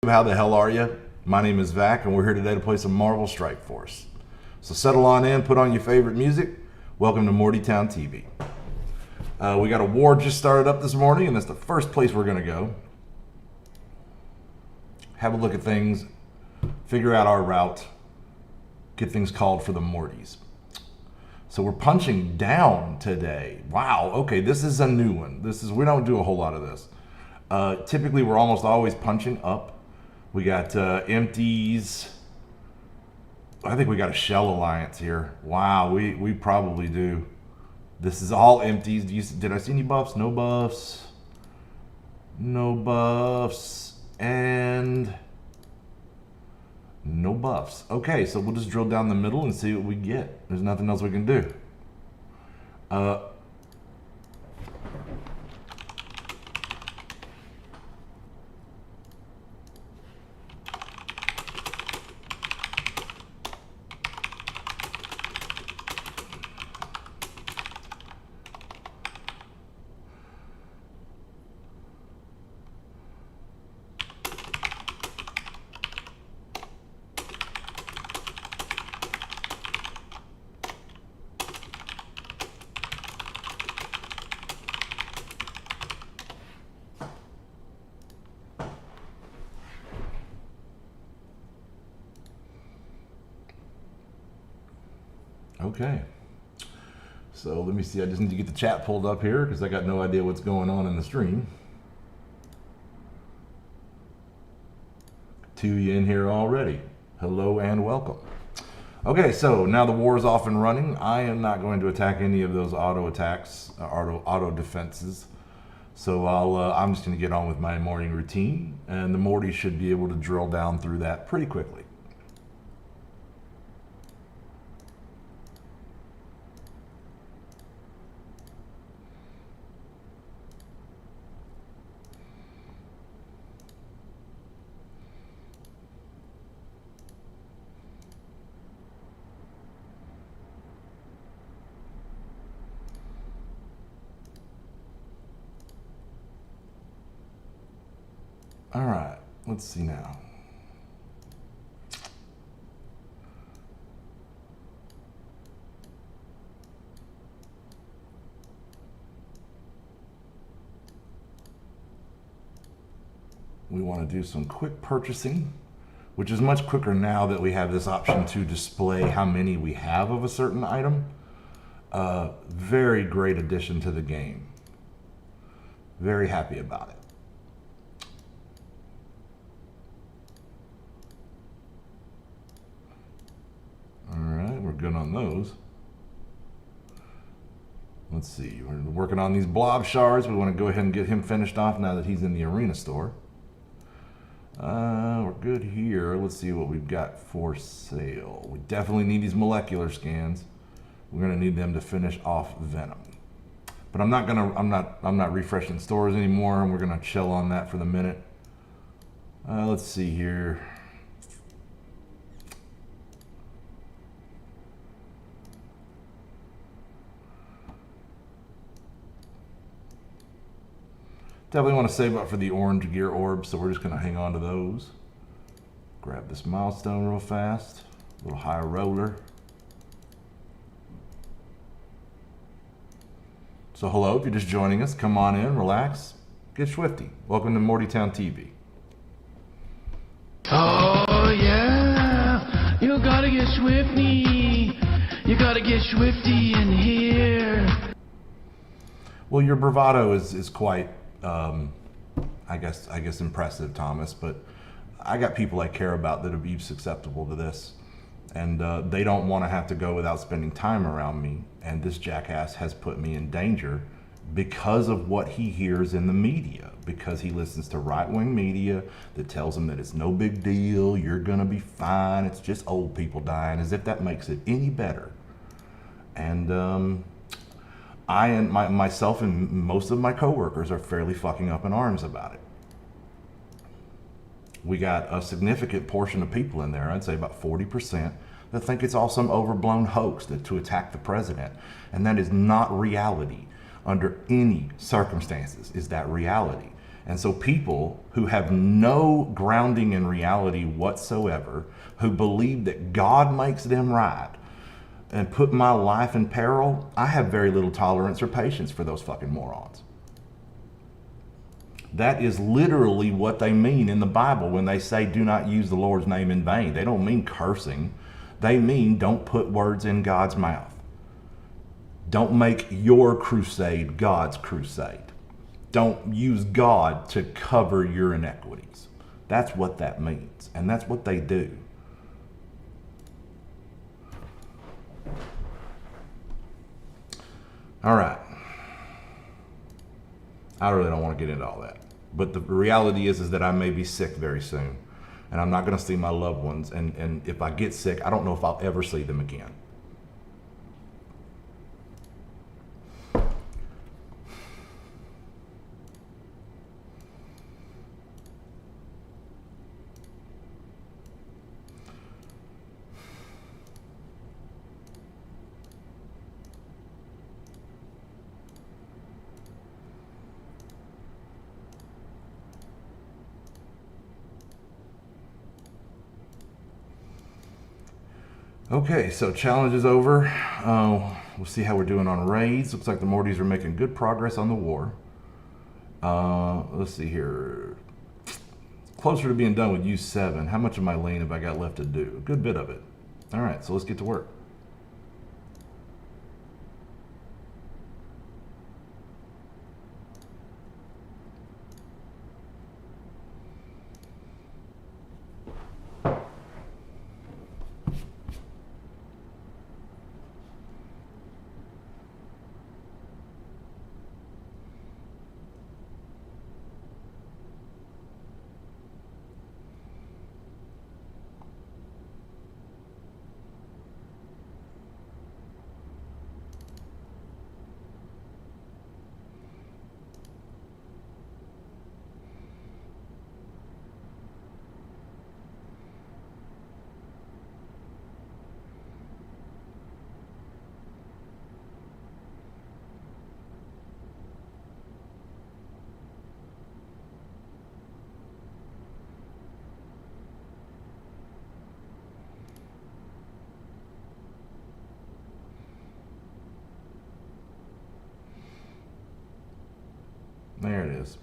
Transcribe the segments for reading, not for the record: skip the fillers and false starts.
YouTube, how the hell are you? My name is Vac, and we're here today to play some Marvel Strike Force. So settle on in, put on your favorite music. Welcome to Mortytown TV. We got a war just started up this morning, and that's the first place we're going to go. Have a look at things, figure out our route, get things called for the Mortys. So we're punching down today. Wow, okay, this is a new one. We don't do a whole lot of this. Typically, we're almost always punching up. We got empties. I think we got a shell alliance here. Wow, we probably do. This is all empties. Did I see any buffs? No buffs. No buffs. And no buffs. Okay, so we'll just drill down the middle and see what we get. There's nothing else we can do. Okay, so let me see. I just need to get the chat pulled up here because I got no idea what's going on in the stream. Two you in here already. Hello and welcome. Okay, so now the war is off and running. I am not going to attack any of those auto attacks, auto defenses. So I'm just going to get on with my morning routine, and the Morty should be able to drill down through that pretty quickly. All right, let's see now. We want to do some quick purchasing, which is much quicker now that we have this option to display how many we have of a certain item. Very great addition to the game. Very happy about it. Good on those. Let's see, we're working on these blob shards. We want to go ahead and get him finished off now that he's in the arena store. We're good here. Let's see what we've got for sale. We definitely need these molecular scans. We're going to need them to finish off Venom. But I'm not refreshing stores anymore, and we're going to chill on that for the minute. Let's see here. Definitely want to save up for the orange gear orbs, so we're just going to hang on to those. Grab this milestone real fast. A little high roller. So hello, if you're just joining us, come on in, relax, get swifty. Welcome to Mortytown TV. Oh yeah, you gotta get swifty. You gotta get swifty in here. Well, your bravado is quite I guess impressive, Thomas, but I got people I care about that are be susceptible to this, and they don't want to have to go without spending time around me, and this jackass has put me in danger because of what he hears in the media, because he listens to right-wing media that tells him that it's no big deal, you're gonna be fine, it's just old people dying, as if that makes it any better. And I and myself and most of my coworkers are fairly fucking up in arms about it. We got a significant portion of people in there, I'd say about 40%, that think it's all some overblown hoax to attack the president. And that is not reality. Under any circumstances is that reality. And so people who have no grounding in reality whatsoever, who believe that God makes them right and put my life in peril, I have very little tolerance or patience for those fucking morons. That is literally what they mean in the Bible when they say do not use the Lord's name in vain. They don't mean cursing. They mean don't put words in God's mouth. Don't make your crusade God's crusade. Don't use God to cover your iniquities. That's what that means. And that's what they do. All right. I really don't want to get into all that. But the reality is that I may be sick very soon. And I'm not going to see my loved ones. And if I get sick, I don't know if I'll ever see them again. Okay, so challenge is over. We'll see how we're doing on raids. Looks like the Mortys are making good progress on the war. Let's see here. Closer to being done with U7. How much of my lane have I got left to do? A good bit of it. All right, so let's get to work. There it is.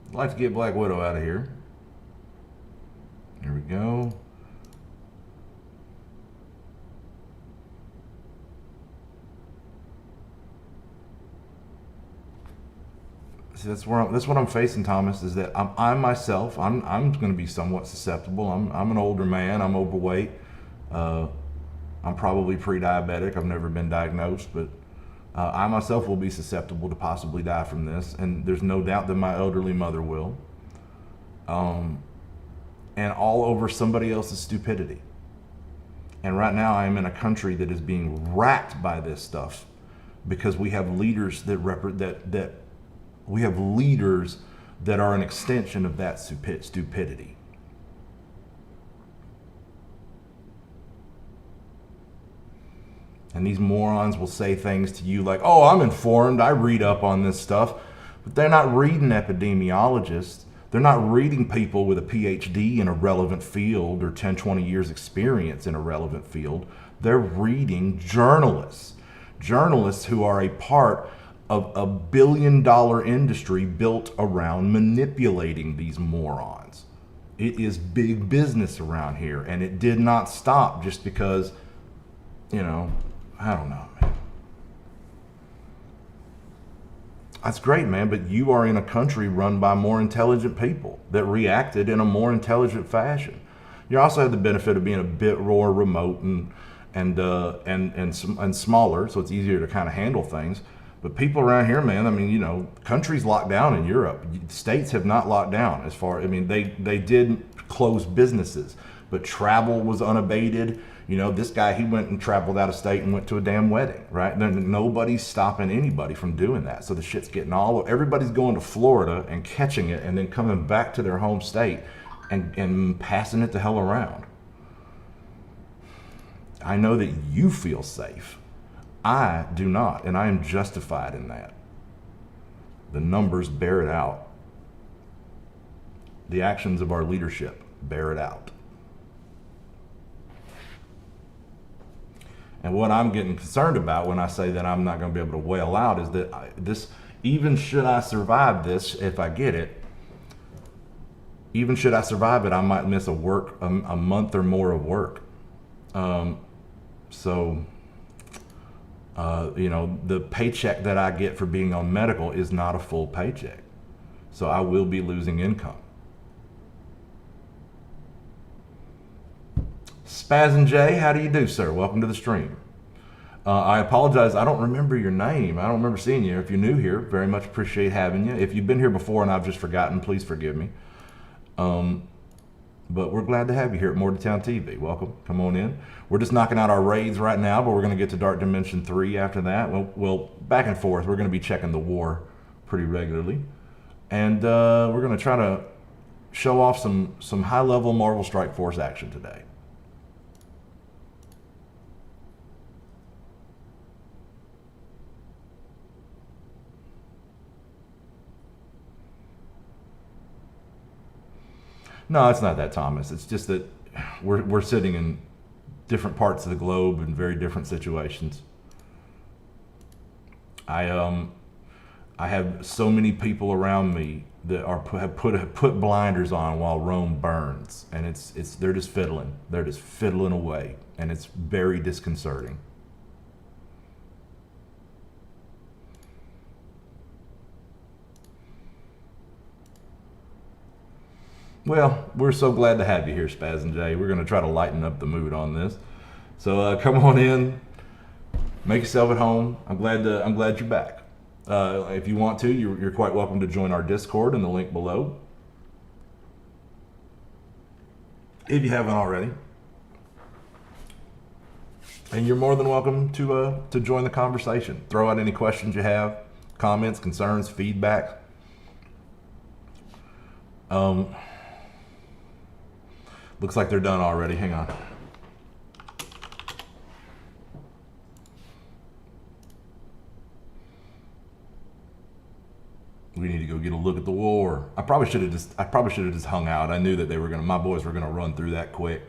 I'd like to get Black Widow out of here. There we go. See, that's what I'm facing, Thomas, is that I myself, I'm going to be somewhat susceptible. I'm an older man. I'm overweight. I'm probably pre-diabetic. I've never been diagnosed, but I myself will be susceptible to possibly die from this, and there's no doubt that my elderly mother will. And all over somebody else's stupidity. And right now I am in a country that is being racked by this stuff because we have leaders that we have leaders that are an extension of that stupidity. And these morons will say things to you like, oh, I'm informed, I read up on this stuff. But they're not reading epidemiologists. They're not reading people with a PhD in a relevant field or 10, 20 years experience in a relevant field. They're reading journalists. Journalists who are a part of a billion-dollar industry built around manipulating these morons. It is big business around here, and it did not stop just because, you know, I don't know, man. That's great, man, but you are in a country run by more intelligent people that reacted in a more intelligent fashion. You also have the benefit of being a bit more remote and smaller, so it's easier to kind of handle things. But people around here, man, I mean, you know, countries locked down in Europe. States have not locked down as far, I mean, they did close businesses, but travel was unabated. You know, this guy, he went and traveled out of state and went to a damn wedding, right? Nobody's stopping anybody from doing that. So the shit's getting everybody's going to Florida and catching it and then coming back to their home state and passing it the hell around. I know that you feel safe. I do not, and I am justified in that. The numbers bear it out. The actions of our leadership bear it out. And what I'm getting concerned about when I say that I'm not going to be able to wail out is that even should I survive this, if I get it, even should I survive it, I might miss a month or more of work. The paycheck that I get for being on medical is not a full paycheck. So I will be losing income. Spaz and Jay, how do you do, sir? Welcome to the stream. I apologize, I don't remember your name. I don't remember seeing you. If you're new here, very much appreciate having you. If you've been here before and I've just forgotten, please forgive me. But we're glad to have you here at Mortytown TV. Welcome, come on in. We're just knocking out our raids right now, but we're gonna get to Dark Dimension 3 after that. Well, back and forth, we're gonna be checking the war pretty regularly. And we're gonna try to show off some high-level Marvel Strike Force action today. No, it's not that, Thomas. It's just that we're sitting in different parts of the globe in very different situations. I have so many people around me that have put blinders on while Rome burns, and they're just fiddling away, and it's very disconcerting. Well, we're so glad to have you here, Spaz and Jay. We're going to try to lighten up the mood on this. So come on in, make yourself at home. I'm glad you're back. If you want to, you're quite welcome to join our Discord in the link below, if you haven't already. And you're more than welcome to join the conversation. Throw out any questions you have, comments, concerns, feedback. Looks like they're done already. Hang on. We need to go get a look at the war. I probably should have just hung out. I knew that my boys were gonna run through that quick.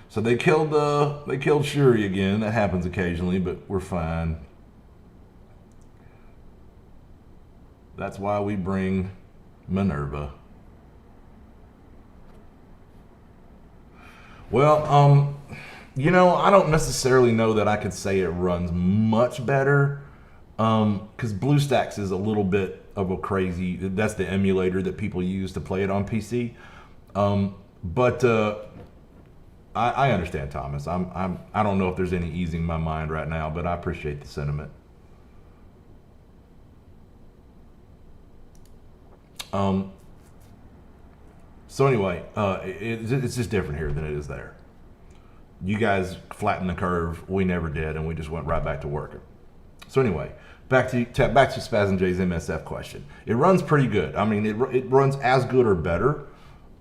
So they killed Shuri again. That happens occasionally, but we're fine. That's why we bring Minerva. Well, I don't necessarily know that I could say it runs much better, because BlueStacks is a little bit of a crazy. That's the emulator that people use to play it on PC. But I understand, Thomas. I don't know if there's any easing my mind right now, but I appreciate the sentiment. So anyway, it's just different here than it is there. You guys flattened the curve. We never did, and we just went right back to working. So anyway, back to Spaz and Jay's MSF question. It runs pretty good. I mean, it runs as good or better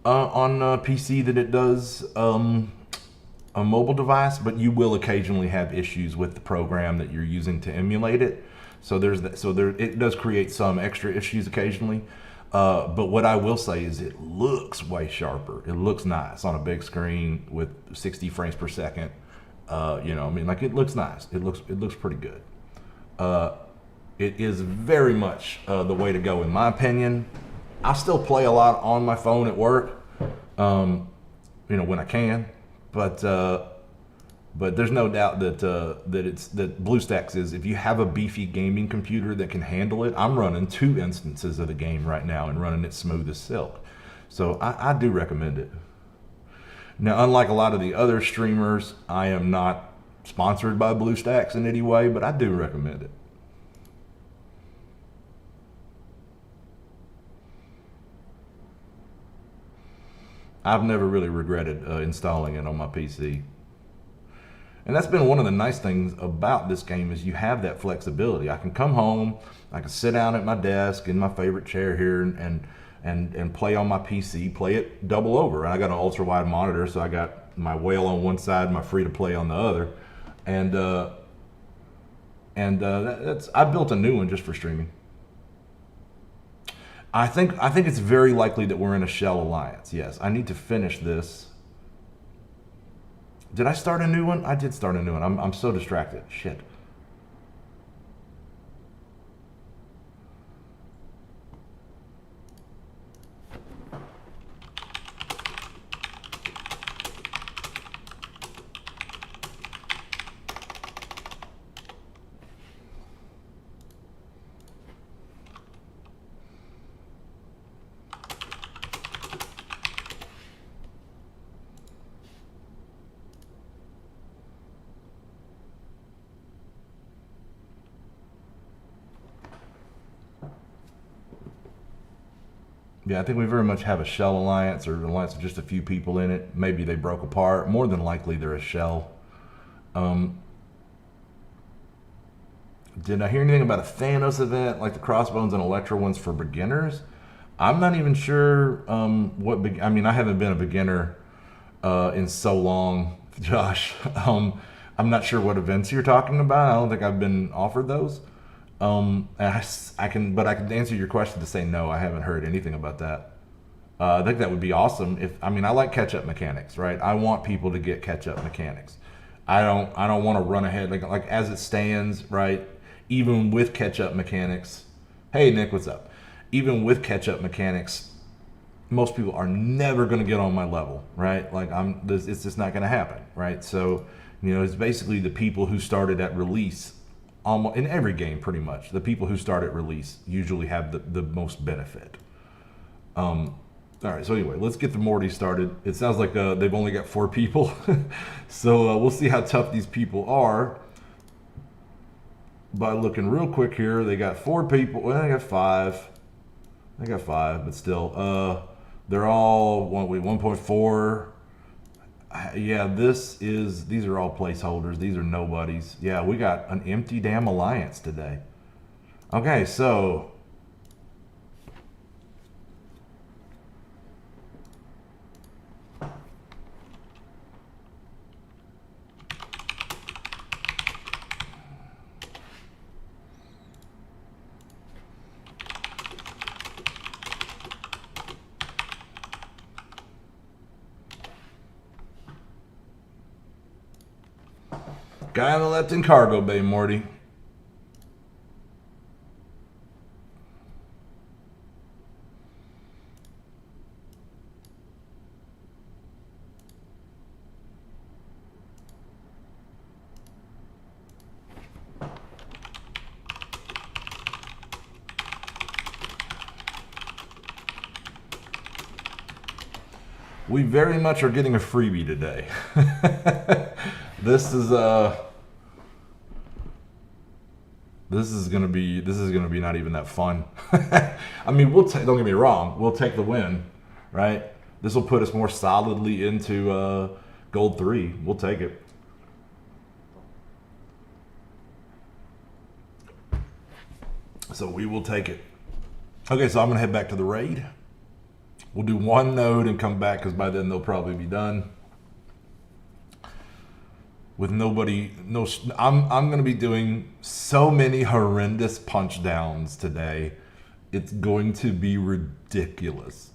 on PC than it does a mobile device, but you will occasionally have issues with the program that you're using to emulate it. So it does create some extra issues occasionally. But what I will say is it looks way sharper. It looks nice on a big screen with 60 frames per second. It looks nice. It looks pretty good. It is very much the way to go in my opinion. I still play a lot on my phone at work, when I can. But there's no doubt that BlueStacks is, if you have a beefy gaming computer that can handle it. I'm running 2 instances of the game right now and running it smooth as silk. So I do recommend it. Now, unlike a lot of the other streamers, I am not sponsored by BlueStacks in any way, but I do recommend it. I've never really regretted installing it on my PC. And that's been one of the nice things about this game, is you have that flexibility. I can come home, I can sit down at my desk in my favorite chair here and play on my PC, play it double over. And I got an ultra wide monitor, so I got my whale on one side, my free to play on the other. I built a new one just for streaming. I think it's very likely that we're in a shell alliance. Yes, I need to finish this. Did I start a new one? I did start a new one. I'm so distracted. Shit. Yeah, I think we very much have a shell alliance, or an alliance with just a few people in it. Maybe they broke apart. More than likely, they're a shell. Did I hear anything about a Thanos event, like the Crossbones and Electro ones for beginners? I'm not even sure I mean, I haven't been a beginner in so long, Josh. I'm not sure what events you're talking about. I don't think I've been offered those. I can answer your question to say no. I haven't heard anything about that. I think that would be awesome. I like catch-up mechanics, right? I want people to get catch-up mechanics. I don't want to run ahead like as it stands, right? Even with catch-up mechanics. Hey Nick, what's up? Even with catch-up mechanics, most people are never going to get on my level, right? Like it's just not going to happen, right? So, it's basically the people who started at release. Almost in every game, pretty much, the people who start at release usually have the most benefit. All right, so anyway, let's get the Morty started. It sounds like they've only got 4 people, so we'll see how tough these people are by looking real quick here. They got 4 people. Well, they got 5. They got 5, but still, they're all 1.4. Yeah, these are all placeholders. These are nobodies. Yeah, we got an empty damn alliance today. Okay, so guy on the left in cargo bay, Morty. We very much are getting a freebie today. This is gonna be not even that fun. I mean, don't get me wrong, we'll take the win, right? This will put us more solidly into gold 3. We'll take it. So we will take it. Okay, so I'm gonna head back to the raid. We'll do 1 node and come back because by then they'll probably be done. With nobody, I'm going to be doing so many horrendous punch downs today. It's going to be ridiculous.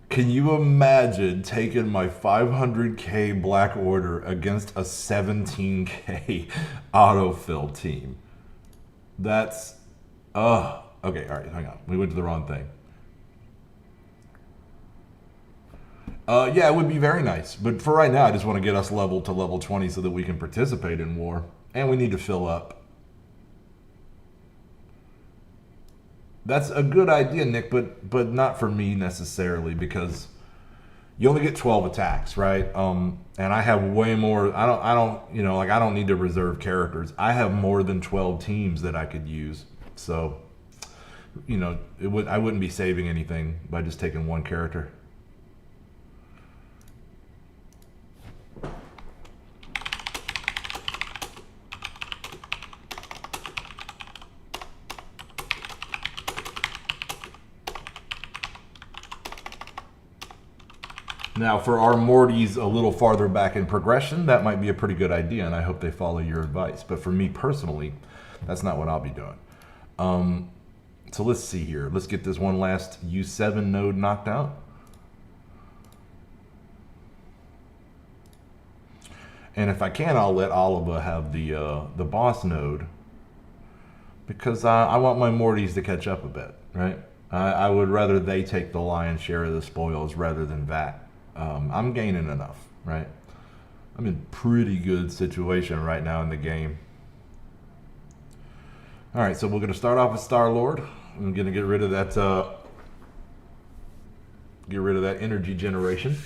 Can you imagine taking my 500k Black Order against a 17k autofill team? That's, okay, all right, hang on. We went to the wrong thing. Yeah, it would be very nice. But for right now, I just want to get us level to level 20 so that we can participate in war. And we need to fill up. That's a good idea, Nick, but not for me necessarily, because you only get 12 attacks, right? And I have way more. I don't need to reserve characters. I have more than 12 teams that I could use. So, I wouldn't be saving anything by just taking 1 character. Now, for our Mortys a little farther back in progression, that might be a pretty good idea, and I hope they follow your advice. But for me personally, that's not what I'll be doing. So let's see here. Let's get this one last U7 node knocked out. And if I can, I'll let Oliva have the boss node, because I want my Mortys to catch up a bit, right? I would rather they take the lion's share of the spoils rather than that. I'm gaining enough, right? I'm in pretty good situation right now in the game. All right, so we're going to start off with Star-Lord. I'm going to get rid of that energy generation.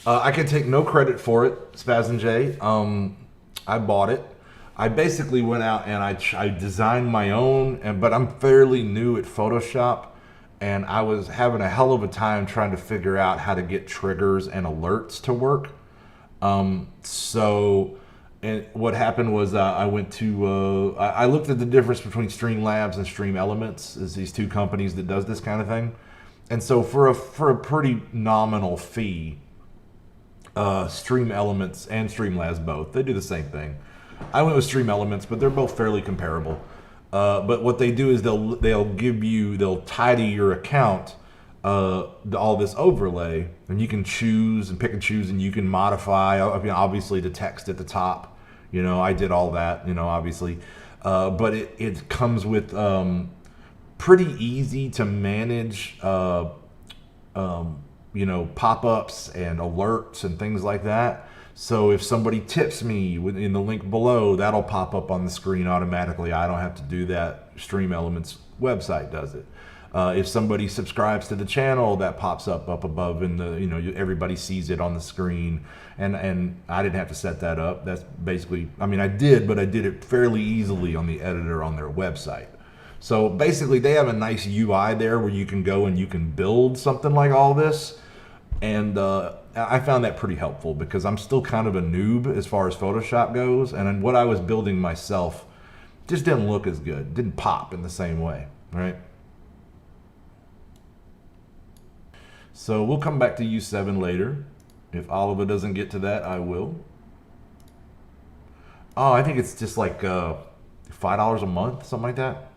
I can take no credit for it, Spaz and Jay. I bought it. I basically went out and I designed my own, but I'm fairly new at Photoshop, and I was having a hell of a time trying to figure out how to get triggers and alerts to work. And what happened was I went to I looked at the difference between Streamlabs and Stream Elements, is these two companies that does this kind of thing, and so for a pretty nominal fee. Stream Elements and Streamlabs both, they do the same thing. I went with Stream Elements, but they're both fairly comparable. But what they do is they'll tidy your account all this overlay, and you can choose and pick and choose, and you can modify. I mean, obviously the text at the top, you know, I did all that, you know, obviously. But it comes with pretty easy to manage. You know, pop-ups and alerts and things like that. So if somebody tips me in the link below, that'll pop up on the screen automatically. I don't have to do that. Stream Elements website does it. If somebody subscribes to the channel, that pops up above, and everybody sees it on the screen. And I didn't have to set that up. That's basically, I mean, I did, but I did it fairly easily on the editor on their website. So basically, they have a nice UI there where you can go and you can build something like all this. And I found that pretty helpful, because I'm still kind of a noob as far as Photoshop goes. And what I was building myself just didn't look as good, didn't pop in the same way, right? So we'll come back to U7 later. If Oliva doesn't get to that, I will. Oh, I think it's just like $5 a month, something like that.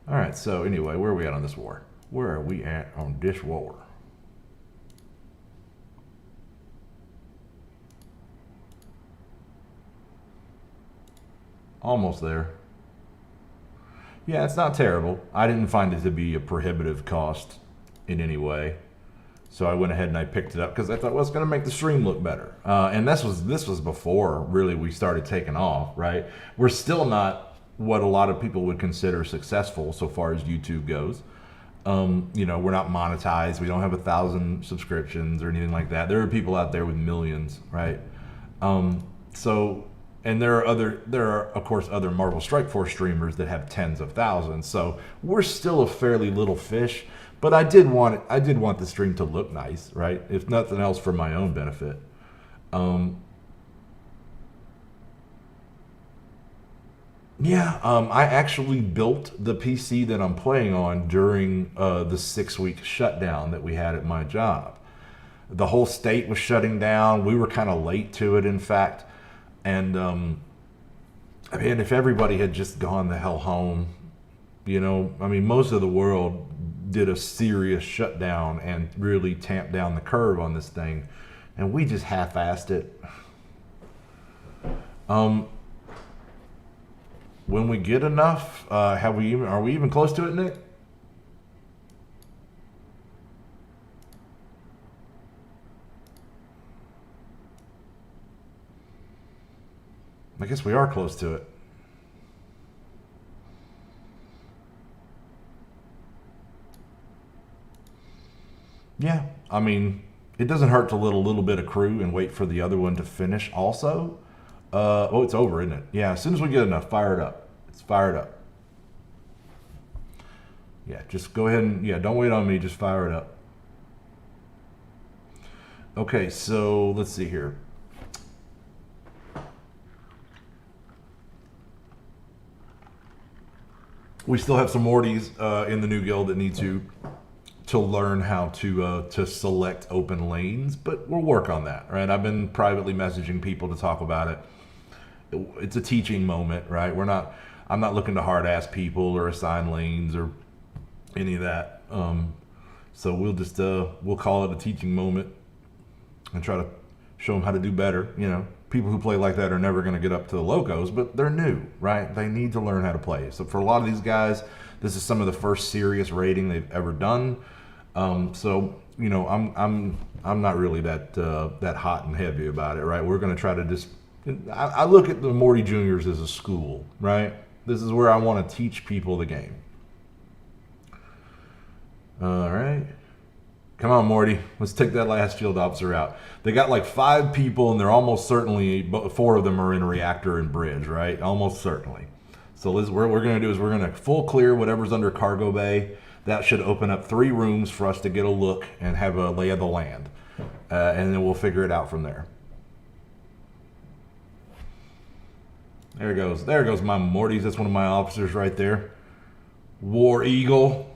All right, so anyway, where are we at on this war? Where are we at on this war? Almost there. Yeah, it's not terrible. I didn't find it to be a prohibitive cost in any way. So I went ahead and I picked it up because I thought, well, it's going to make the stream look better. And this was before really we started taking off, right? We're still not what a lot of people would consider successful so far as YouTube goes. You know, we're not monetized. We don't have 1,000 subscriptions or anything like that. There are people out there with millions, right? And there are of course other Marvel Strike Force streamers that have tens of thousands. So we're still a fairly little fish, but I did want the stream to look nice, right? If nothing else, for my own benefit. I actually built the PC that I'm playing on during the 6-week shutdown that we had at my job. The whole state was shutting down. We were kind of late to it, in fact. And I mean, if everybody had just gone the hell home, you know, I mean, most of the world did a serious shutdown and really tamped down the curve on this thing, and we just half-assed it. When we get enough, are we even close to it, Nick? I guess we are close to it. Yeah, I mean, it doesn't hurt to let a little bit accrue and wait for the other one to finish also. Oh, it's over, isn't it? Yeah, as soon as we get enough, fire it up. It's fired up. Yeah, just go ahead and, yeah, don't wait on me. Just fire it up. Okay, so let's see here. We still have some Mortys in the new guild that need to learn how to select open lanes, but we'll work on that, right? I've been privately messaging people to talk about it. It's a teaching moment, right? I'm not looking to hard ass people or assign lanes or any of that. So we'll just we'll call it a teaching moment and try to show them how to do better. You know, people who play like that are never going to get up to the Locos, but they're new, right? They need to learn how to play. So for a lot of these guys, this is some of the first serious raiding they've ever done. So you know, I'm not really that hot and heavy about it, right? We're going to try to just. I look at the Morty Juniors as a school, right? This is where I want to teach people the game. All right. Come on, Morty. Let's take that last field officer out. They got like 5 people, and they're almost certainly, 4 of them are in reactor and bridge, right? Almost certainly. So what we're going to do is we're going to full clear whatever's under cargo bay. That should open up 3 rooms for us to get a look and have a lay of the land. And then we'll figure it out from there. There goes my Mortys. That's one of my officers right there. War Eagle,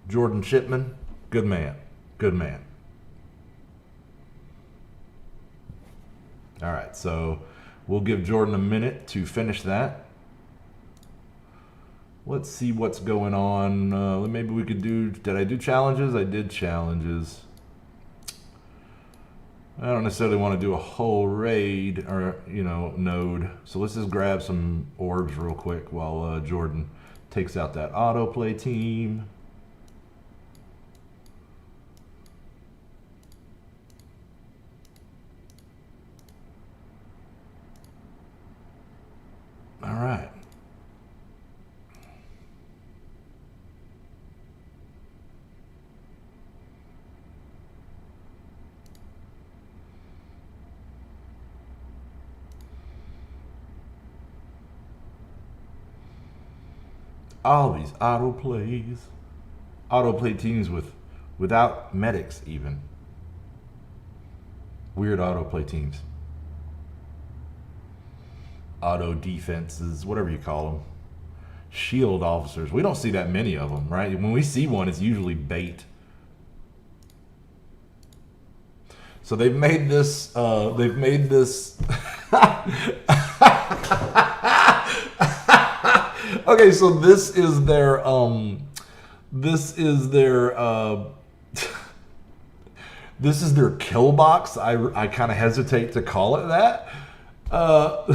Jordan Shipman. Good man. Good man. All right, so we'll give Jordan a minute to finish that. Let's see what's going on. Maybe we could do, did I do challenges? I did challenges. I don't necessarily want to do a whole raid or, you know, node. So let's just grab some orbs real quick while Jordan takes out that autoplay team. All right. All these autoplay teams without medics even. Weird autoplay teams. Auto defenses, whatever you call them. Shield officers. We don't see that many of them, right? When we see one, it's usually bait. So they've made this. Okay, so this is their kill box. I kind of hesitate to call it that. Oh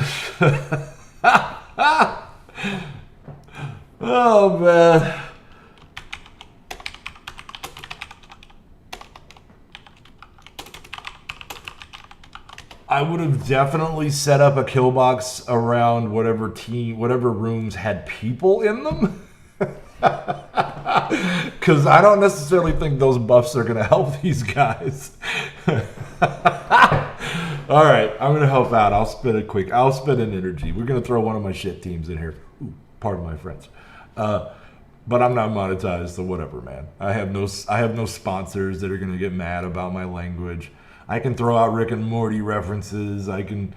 man. I would have definitely set up a kill box around whatever rooms had people in them. Because I don't necessarily think those buffs are going to help these guys. All right, I'm going to help out. I'll spend an energy. We're going to throw one of my shit teams in here. Ooh, pardon my French. But I'm not monetized, so whatever, man. I have no sponsors that are going to get mad about my language. I can throw out Rick and Morty references. I can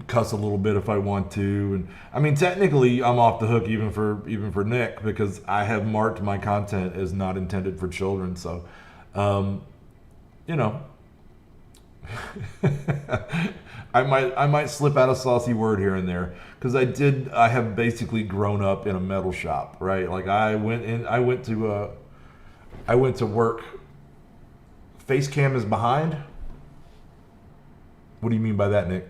cuss a little bit if I want to, and I mean technically I'm off the hook even for Nick because I have marked my content as not intended for children. So, you know, I might slip out a saucy word here and there because I have basically grown up in a metal shop, right? Like I went to work. Face cam is behind. What do you mean by that, Nick?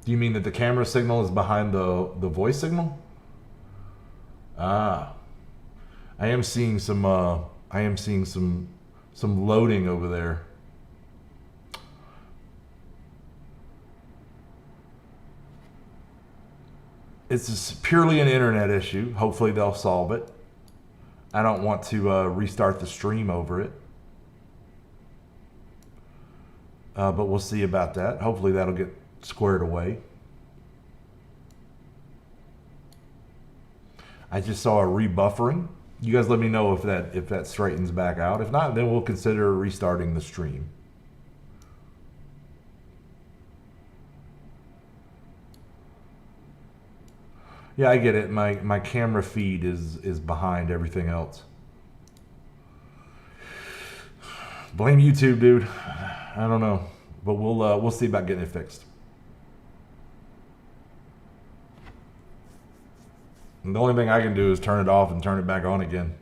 Do you mean that the camera signal is behind the voice signal? Ah, I am seeing some loading over there. It's just purely an internet issue. Hopefully they'll solve it. I don't want to restart the stream over it. but we'll see about that. Hopefully that'll get squared away. I just saw a rebuffering. You guys let me know if that straightens back out. If not, then we'll consider restarting the stream. Yeah, I get it. My camera feed is behind everything else. Blame YouTube, dude. I don't know, but we'll see about getting it fixed. And the only thing I can do is turn it off and turn it back on again.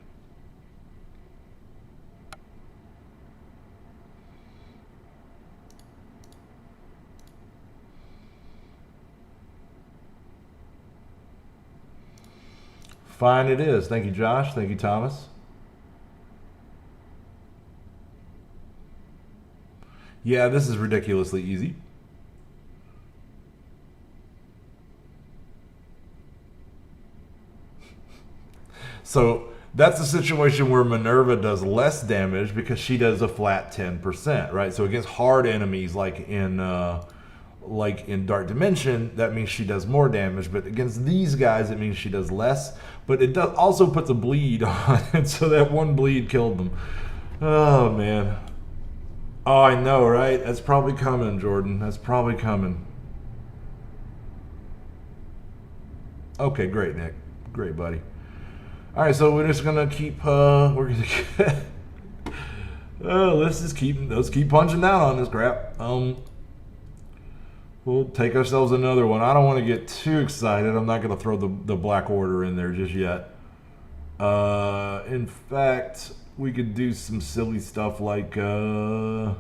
Fine it is. Thank you, Josh. Thank you, Thomas. Yeah, this is ridiculously easy. So that's a situation where Minerva does less damage because she does a flat 10%, right? So against hard enemies like in Dark Dimension, that means she does more damage. But against these guys, it means she does less. But it does also puts a bleed on it, so that one bleed killed them. Oh man. Oh, I know, right? That's probably coming, Jordan. That's probably coming. Okay, great, Nick. Great, buddy. All right, so we're just gonna keep. We're gonna. Let's keep punching down on this crap. We'll take ourselves another one. I don't want to get too excited. I'm not gonna throw the Black Order in there just yet. In fact, we could do some silly stuff like I'll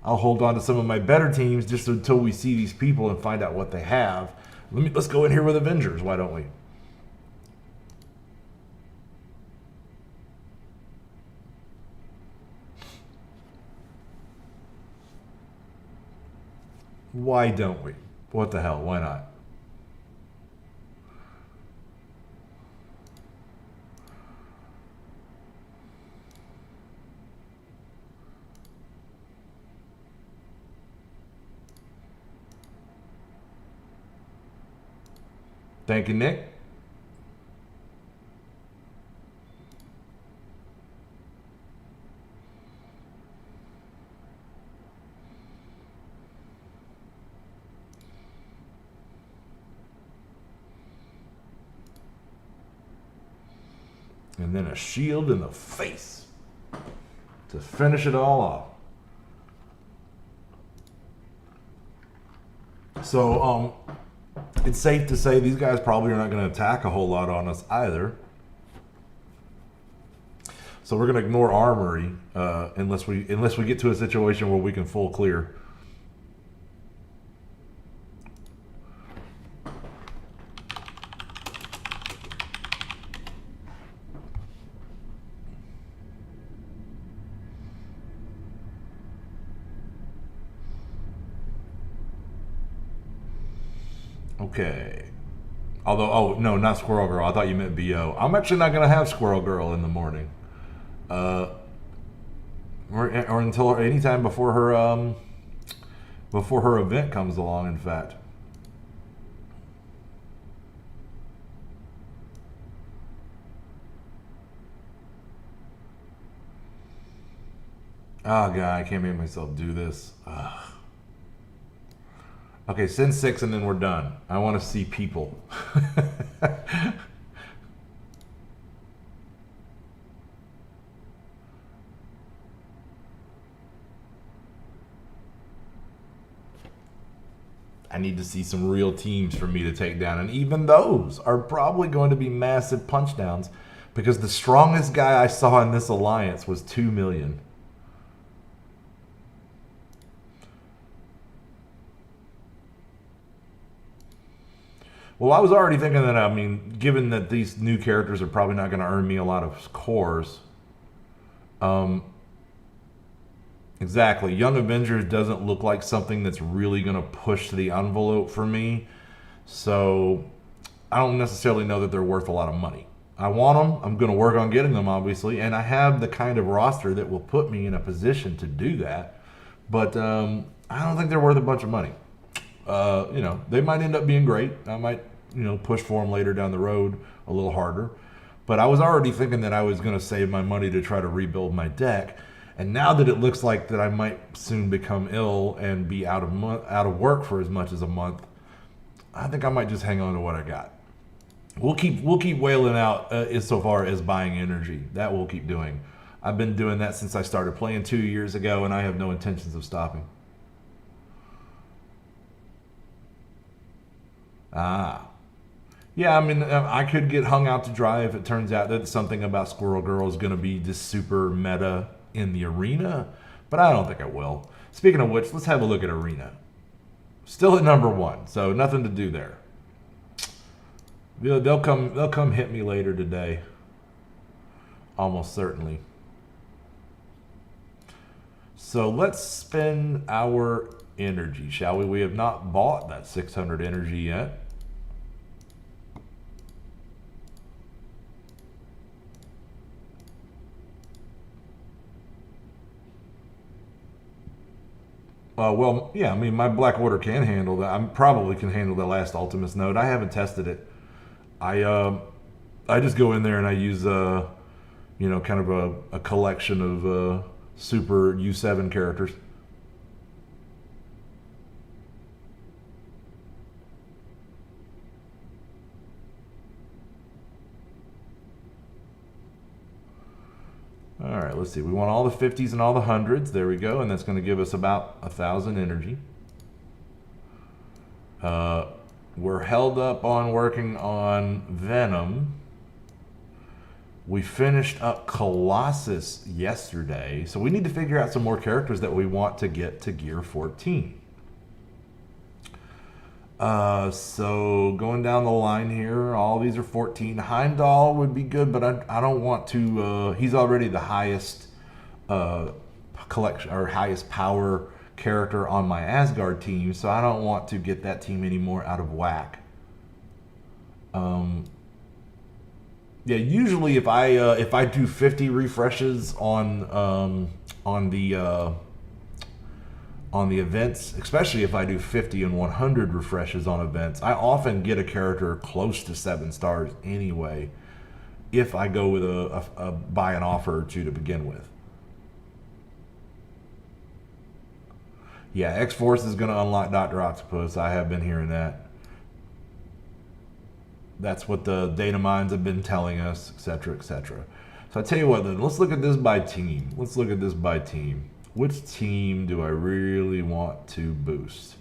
hold on to some of my better teams just until we see these people and find out what they have. Let's go in here with Avengers. Why don't we? Why don't we? What the hell? Why not? Thank you, Nick. And then a shield in the face to finish it all off. So, it's safe to say these guys probably are not going to attack a whole lot on us either. So we're going to ignore armory unless we get to a situation where we can full clear. Okay. Although, oh, no, not Squirrel Girl. I thought you meant BO. I'm actually not going to have Squirrel Girl in the morning. Or until anytime before her event comes along, in fact. Oh, God, I can't make myself do this. Ugh. Okay, send 6 and then we're done. I want to see people. I need to see some real teams for me to take down. And even those are probably going to be massive punch downs because the strongest guy I saw in this alliance was 2 million. Well, I was already thinking that, I mean, given that these new characters are probably not going to earn me a lot of cores. Exactly. Young Avengers doesn't look like something that's really going to push the envelope for me. So I don't necessarily know that they're worth a lot of money. I want them. I'm going to work on getting them, obviously. And I have the kind of roster that will put me in a position to do that. But I don't think they're worth a bunch of money. You know, they might end up being great. I might, you know, push for them later down the road a little harder. But I was already thinking that I was going to save my money to try to rebuild my deck. And now that it looks like that I might soon become ill and be out of work for as much as a month, I think I might just hang on to what I got. We'll keep whaling out insofar as buying energy. That we'll keep doing. I've been doing that since I started playing 2 years ago, and I have no intentions of stopping. Ah. Yeah, I mean, I could get hung out to dry if it turns out that something about Squirrel Girl is going to be just super meta in the arena, but I don't think it will. Speaking of which, let's have a look at arena. Still at number 1, so nothing to do there. They'll come hit me later today, almost certainly. So let's spend our energy, shall we? We have not bought that 600 energy yet. Well, yeah, I mean, my Black Order can handle that. I probably can handle the last Ultimus node. I haven't tested it. I just go in there and I use, you know, kind of a collection of super U7 characters. All right, let's see. We want all the 50s and all the 100s. There we go. And that's going to give us about 1,000 energy. We're held up on working on Venom. We finished up Colossus yesterday. So we need to figure out some more characters that we want to get to Gear 14. So going down the line here, all these are 14. Heimdall would be good, but I don't want to, he's already the highest collection or highest power character on my Asgard team, so I don't want to get that team any more out of whack. Yeah, usually if I do 50 refreshes on the events, especially if I do 50 and 100 refreshes on events, I often get a character close to 7 stars anyway if I go with a buy an offer or two to begin with. Yeah, X-Force is going to unlock Dr. Octopus. I have been hearing that. That's what the data mines have been telling us, etc., etc. So I tell you what then, let's look at this by team. Let's look at this by team. Which team do I really want to boost?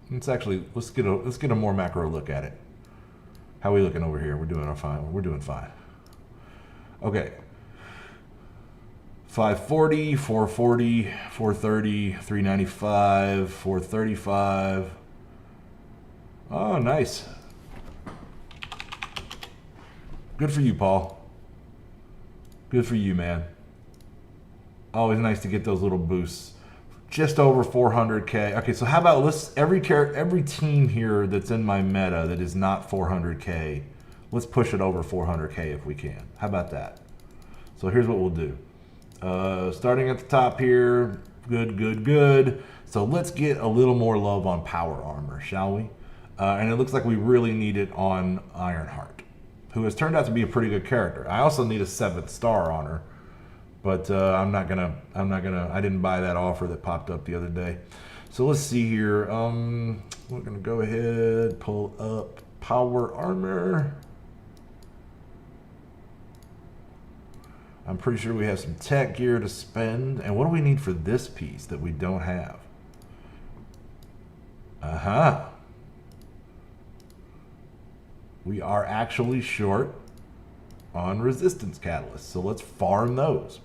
Let's get a more macro look at it. How are we looking over here? We're doing fine. We're doing fine. Okay. 540, 440, 430, 395, 435. Oh, nice. Good for you, Paul. Good for you, man. Always nice to get those little boosts. Just over 400k. Okay, so how about every team here that's in my meta that is not 400k, let's push it over 400k if we can. How about that? So here's what we'll do. Starting at the top here, good. So let's get a little more love on power armor, shall we? And it looks like we really need it on Ironheart, who has turned out to be a pretty good character. I also need a 7th star on her, but I didn't buy that offer that popped up the other day. So let's see here. We're gonna go ahead, pull up power armor. I'm pretty sure we have some tech gear to spend. And what do we need for this piece that we don't have? We are actually short on resistance catalysts, so let's farm those.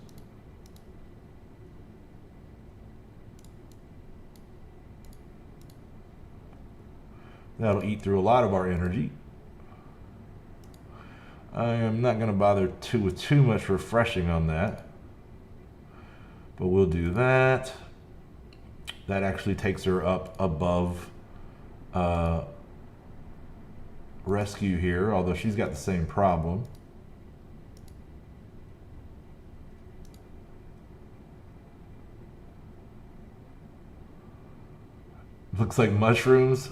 That'll eat through a lot of our energy. I am not going to bother with too much refreshing on that, but we'll do that. That actually takes her up above rescue here, although she's got the same problem. Looks like mushrooms.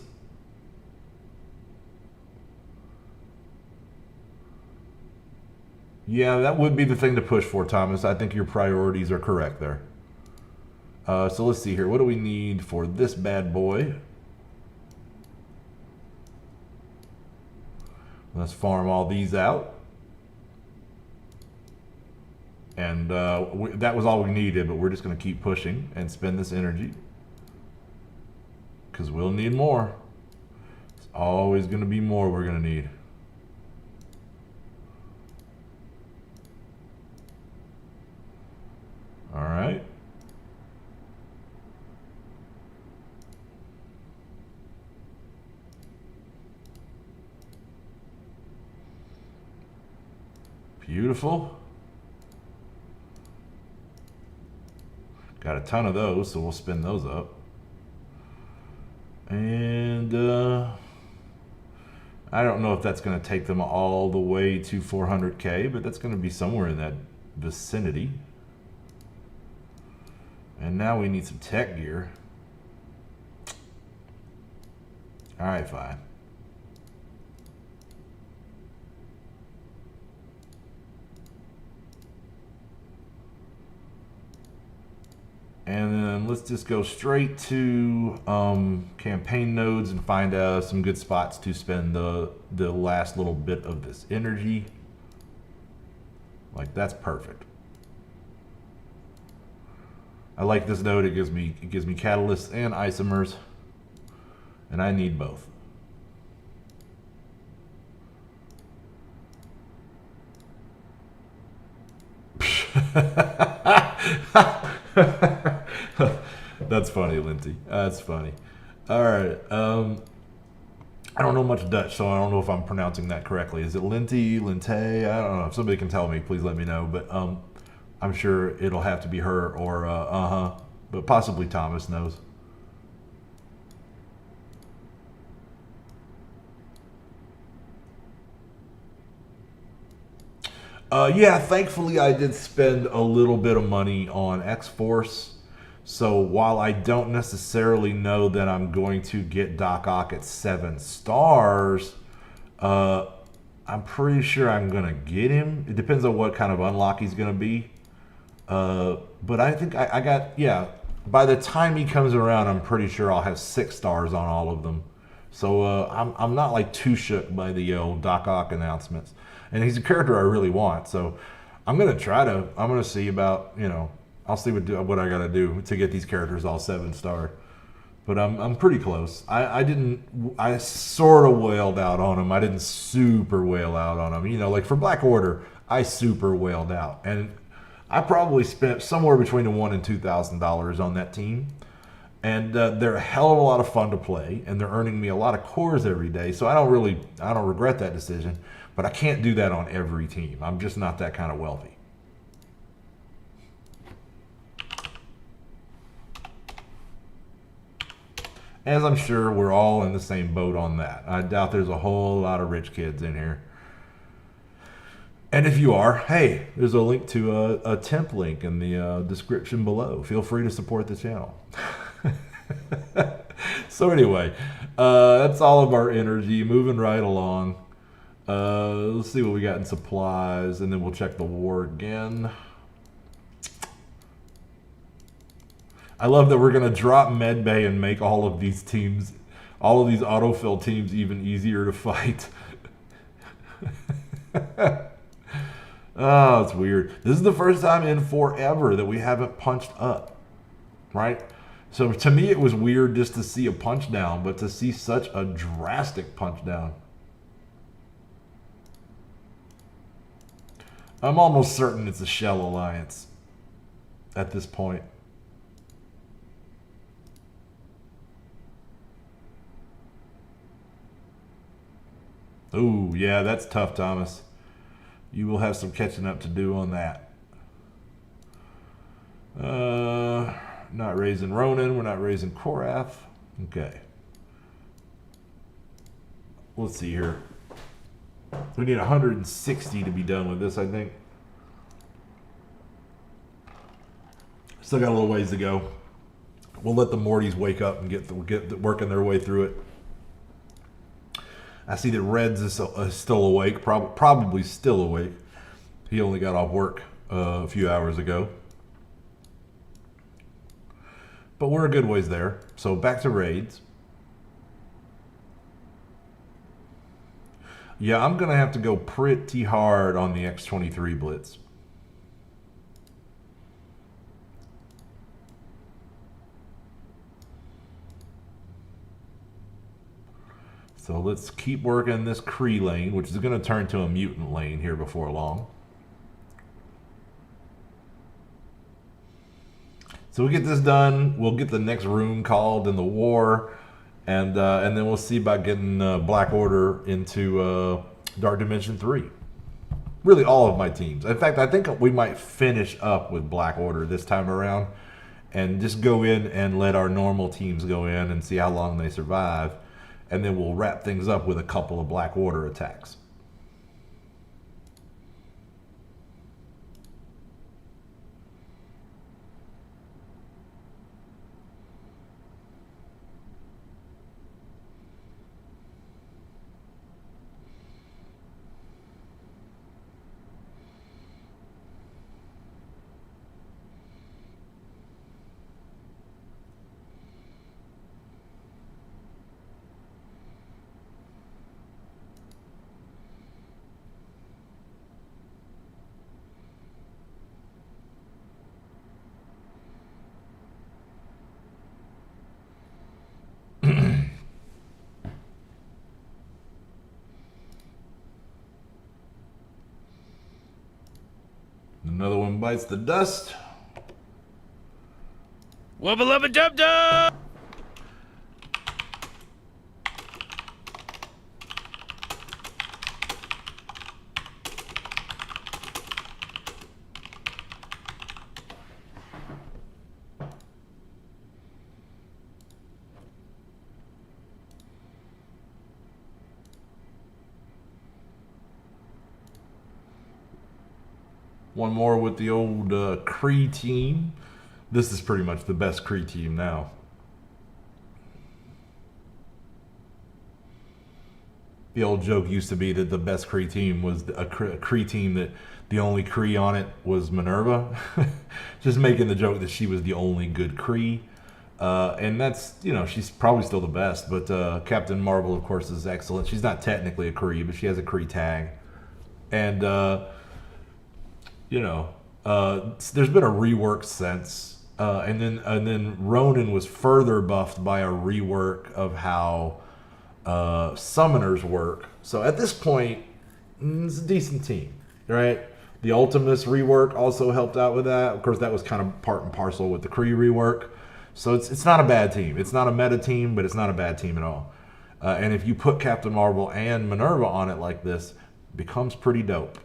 Yeah, that would be the thing to push for, Thomas. I think your priorities are correct there. So let's see here. What do we need for this bad boy? Let's farm all these out. And that was all we needed, but we're just going to keep pushing and spend this energy. Because we'll need more. It's always going to be more we're going to need. All right. Beautiful. Got a ton of those, so we'll spin those up. And I don't know if that's going to take them all the way to 400K, but that's going to be somewhere in that vicinity. And now we need some tech gear. All right, fine. And then let's just go straight to campaign nodes and find some good spots to spend the last little bit of this energy. Like, that's perfect. I like this node. It gives me catalysts and isomers, and I need both. That's funny, Lindsay. That's funny. All right. I don't know much Dutch, so I don't know if I'm pronouncing that correctly. Is it Linty, Linte? I don't know. If somebody can tell me, please let me know. But I'm sure it'll have to be her or but possibly Thomas knows. Yeah, thankfully I did spend a little bit of money on X-Force. So while I don't necessarily know that I'm going to get Doc Ock at 7 stars, I'm pretty sure I'm going to get him. It depends on what kind of unlock he's going to be. But I think I got, yeah, by the time he comes around, I'm pretty sure I'll have 6 stars on all of them. So I'm not like too shook by the Doc Ock announcements. And he's a character I really want. So I'm going to see about, I'll see what I got to do to get these characters all 7-star. But I'm pretty close. I sort of wailed out on him. I didn't super wail out on him. Like for Black Order, I super wailed out. And I probably spent somewhere between $1,000 and $2,000 on that team. And they're a hell of a lot of fun to play. And they're earning me a lot of cores every day. So I don't regret that decision. But I can't do that on every team. I'm just not that kind of wealthy. As I'm sure we're all in the same boat on that. I doubt there's a whole lot of rich kids in here. And if you are, hey, there's a link to a temp link in the description below. Feel free to support the channel. So anyway, that's all of our energy. Moving right along. Let's see what we got in supplies, and then we'll check the war again. I love that we're going to drop medbay and make all of these teams, all of these autofill teams even easier to fight. Oh, it's weird. This is the first time in forever that we haven't punched up, right? So to me, it was weird just to see a punch down, but to see such a drastic punch down. I'm almost certain it's a Shell Alliance at this point. Oh, yeah, that's tough, Thomas. You will have some catching up to do on that. Not raising Ronan. We're not raising Korath. Okay. let's see here. We need 160 to be done with this, I think. Still got a little ways to go. We'll let the Mortys wake up and get working their way through it. I see that Reds is still awake, probably still awake. He only got off work a few hours ago. But we're a good ways there. So back to raids. Yeah, I'm going to have to go pretty hard on the X-23 Blitz. So let's keep working this Kree lane, which is going to turn to a mutant lane here before long. So we get this done. We'll get the next room called in the war, and then we'll see about getting Black Order into Dark Dimension 3. Really, all of my teams. In fact, I think we might finish up with Black Order this time around, and just go in and let our normal teams go in and see how long they survive. And then we'll wrap things up with a couple of Black Order attacks. Another one bites the dust. Wubba lubba dub dub! One more with the old Kree team. This is pretty much the best Kree team now. The old joke used to be that the best Kree team was a Kree team that the only Kree on it was Minerva. Just making the joke that she was the only good Kree. And that's, you know, she's probably still the best. But Captain Marvel, of course, is excellent. She's not technically a Kree, but she has a Kree tag. And, you know, there's been a rework since. And then Ronan was further buffed by a rework of how summoners work. So at this point, it's a decent team, right? The Ultimus rework also helped out with that. Of course, that was kind of part and parcel with the Kree rework. So it's not a bad team. It's not a meta team, but it's not a bad team at all. And if you put Captain Marvel and Minerva on it like this, it becomes pretty dope.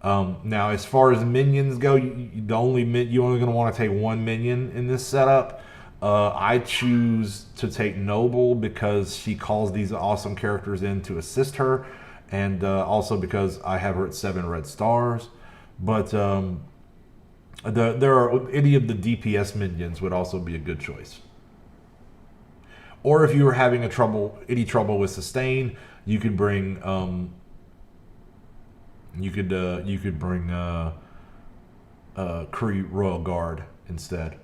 Now, as far as minions go, you're only going to want to take one minion in this setup. I choose to take Noble because she calls these awesome characters in to assist her, and also because I have her at 7 red stars. But there are any of the DPS minions would also be a good choice. Or if you were having any trouble with sustain, you could bring Kree Royal Guard instead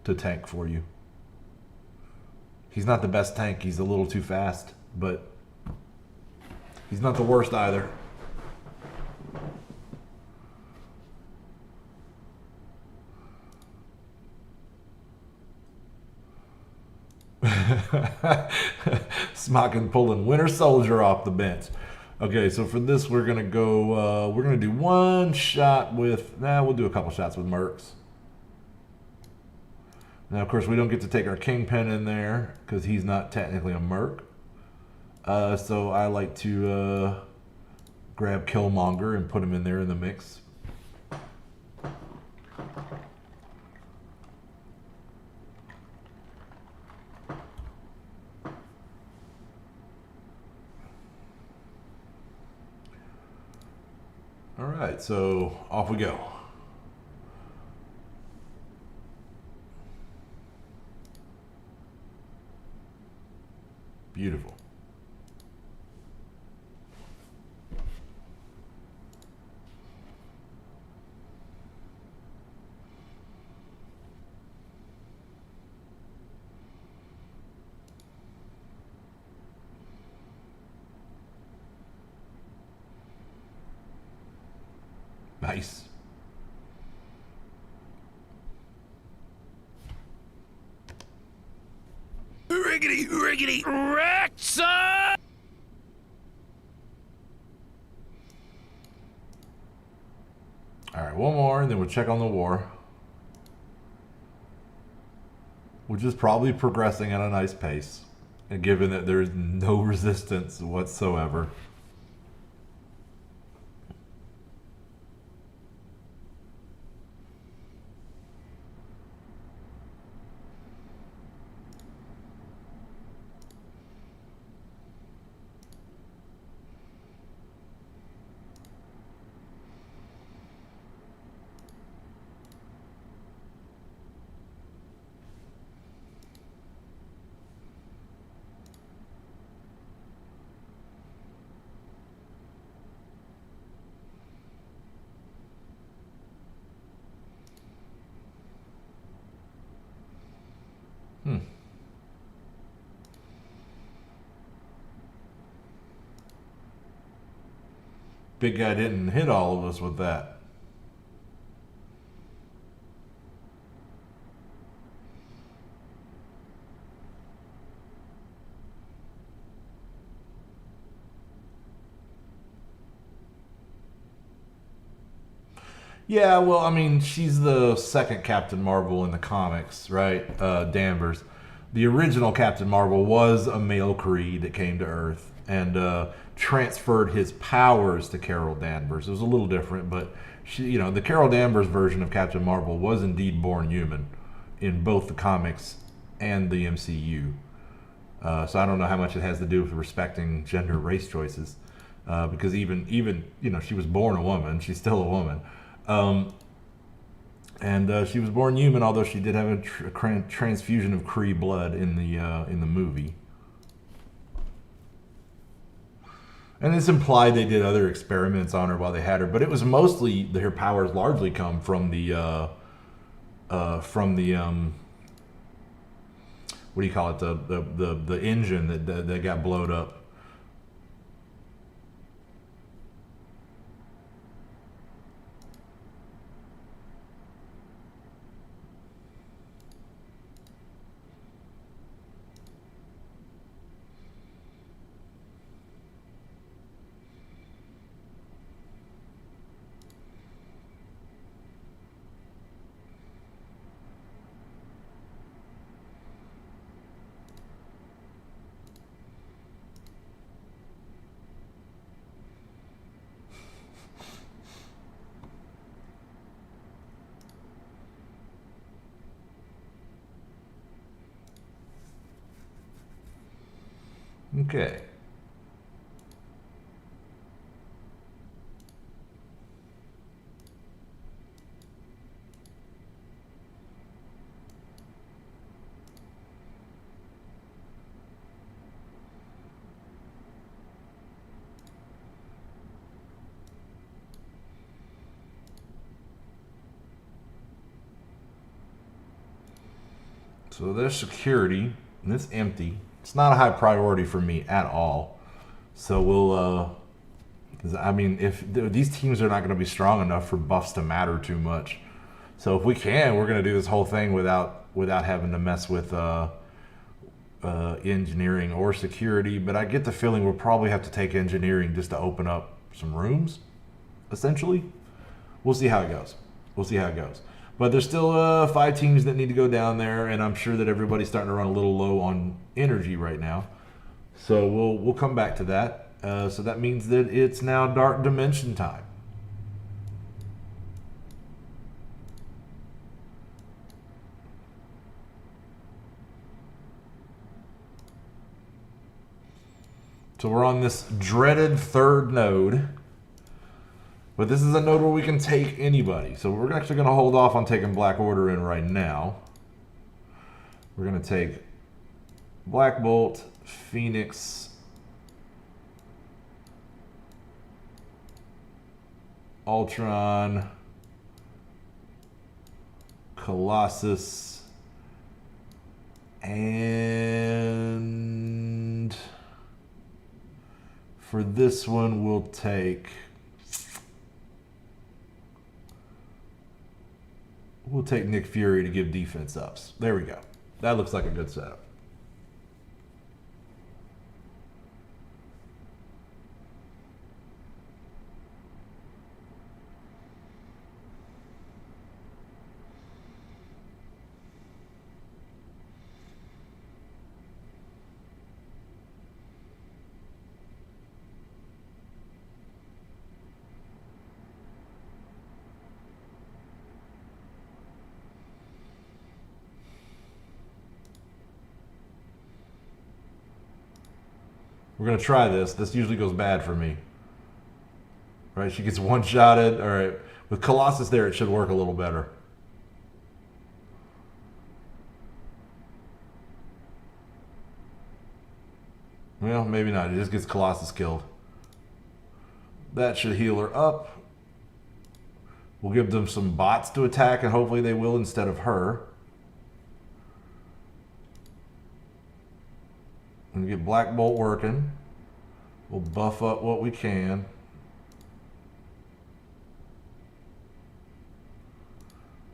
to tank for you. He's not the best tank. He's a little too fast, but he's not the worst either. Smockin pulling Winter Soldier off the bench. Okay, so for this we're gonna go. We're gonna do one shot with. We'll do a couple shots with Mercs. Now, of course, we don't get to take our Kingpin in there because he's not technically a Merc. So I like to grab Killmonger and put him in there in the mix. right, so off we go. Beautiful. Nice. Riggedy, riggedy, wrecked, son! All right, one more, and then we'll check on the war, which is probably progressing at a nice pace, and given that there's no resistance whatsoever. Big guy didn't hit all of us with that. Yeah, well, I mean, she's the second Captain Marvel in the comics, right? Danvers. The original Captain Marvel was a male Kree that came to Earth and transferred his powers to Carol Danvers. It was a little different, but she, you know, the Carol Danvers version of Captain Marvel was indeed born human in both the comics and the MCU. So I don't know how much it has to do with respecting gender race choices, because even you know, she was born a woman. She's still a woman. And she was born human, although she did have a transfusion of Kree blood in the movie. And it's implied they did other experiments on her while they had her, but it was mostly her powers largely come from the what do you call it, the engine that got blowed up. Okay. So there's security, and it's empty. It's not a high priority for me at all. So we'll, I mean, if these teams are not going to be strong enough for buffs to matter too much. So if we can, we're going to do this whole thing without having to mess with engineering or security. But I get the feeling we'll probably have to take engineering just to open up some rooms, essentially. We'll see how it goes. We'll see how it goes. But there's still 5 teams that need to go down there, and I'm sure that everybody's starting to run a little low on energy right now. So we'll come back to that. So that means that it's now Dark Dimension time. So we're on this dreaded 3rd node. But this is a node where we can take anybody. So we're actually going to hold off on taking Black Order in right now. We're going to take Black Bolt, Phoenix, Ultron, Colossus, and for this one we'll take Nick Fury to give defense ups. There we go. That looks like a good setup. We're going to try this. This usually goes bad for me. Right? She gets one-shotted. All right. With Colossus there, it should work a little better. Well, maybe not. It just gets Colossus killed. That should heal her up. We'll give them some bots to attack, and hopefully they will instead of her. And get Black Bolt working. We'll buff up what we can.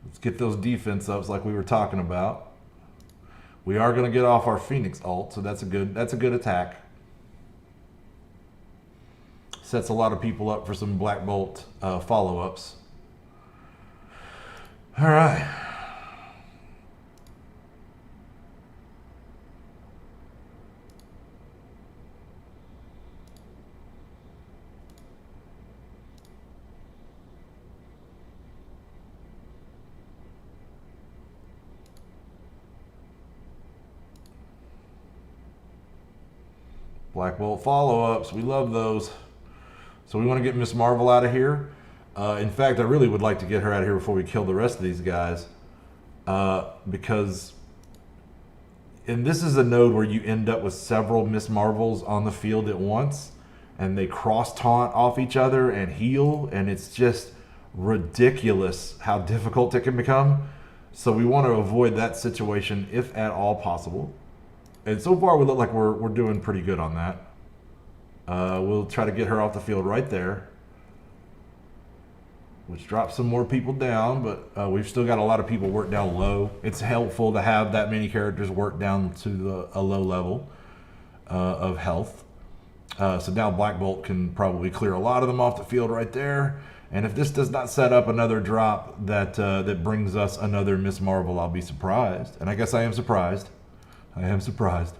Let's get those defense ups like we were talking about. We are going to get off our Phoenix ult, so that's a good attack. Sets a lot of people up for some Black Bolt follow-ups. All right. Black Bolt follow-ups, we love those. So we want to get Miss Marvel out of here. In fact, I really would like to get her out of here before we kill the rest of these guys. Because, and this is a node where you end up with several Miss Marvels on the field at once. And they cross-taunt off each other and heal. And it's just ridiculous how difficult it can become. So we want to avoid that situation if at all possible. And so far, we look like we're doing pretty good on that. We'll try to get her off the field right there, which drops some more people down, but we've still got a lot of people worked down low. It's helpful to have that many characters work down to a low level of health. So now Black Bolt can probably clear a lot of them off the field right there. And if this does not set up another drop that brings us another Miss Marvel, I'll be surprised. And I guess I am surprised. I am surprised.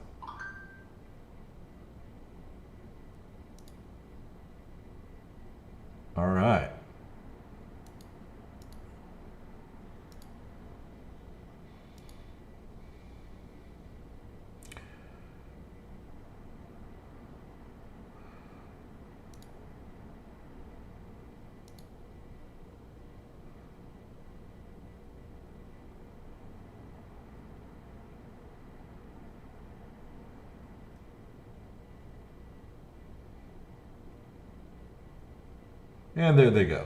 All right. And there they go.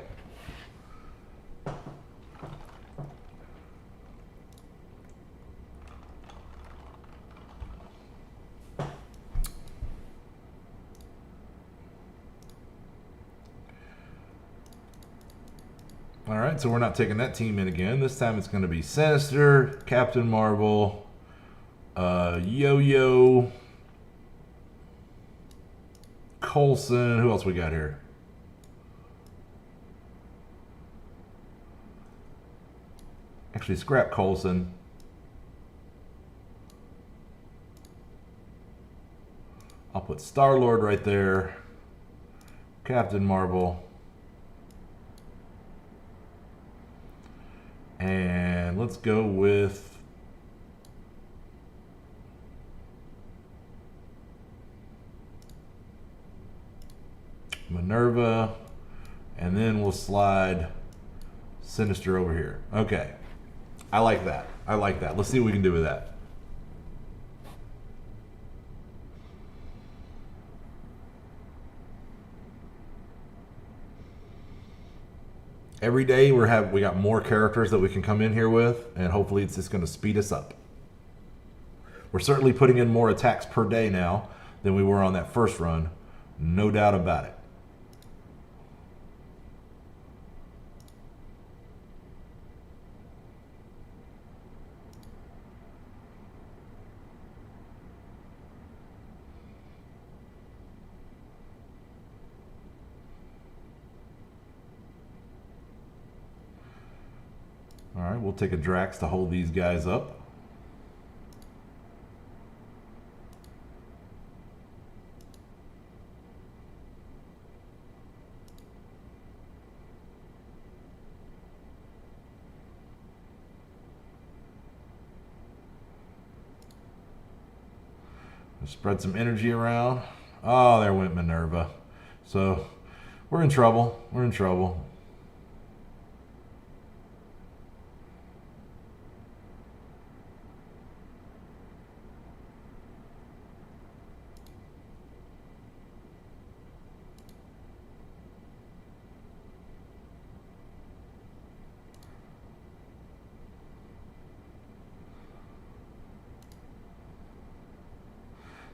All right, so we're not taking that team in again. This time it's going to be Sinister, Captain Marvel, Yo-Yo, Coulson. Who else we got here? Actually, scrap Coulson. I'll put Star-Lord right there. Captain Marvel. And let's go with Minerva, And then we'll slide Sinister over here. Okay. I like that. I like that. Let's see what we can do with that. Every day we got more characters that we can come in here with, and hopefully it's just going to speed us up. We're certainly putting in more attacks per day now than we were on that first run. No doubt about it. All right, we'll take a Drax to hold these guys up. Spread some energy around. Oh, there went Minerva. So we're in trouble. We're in trouble.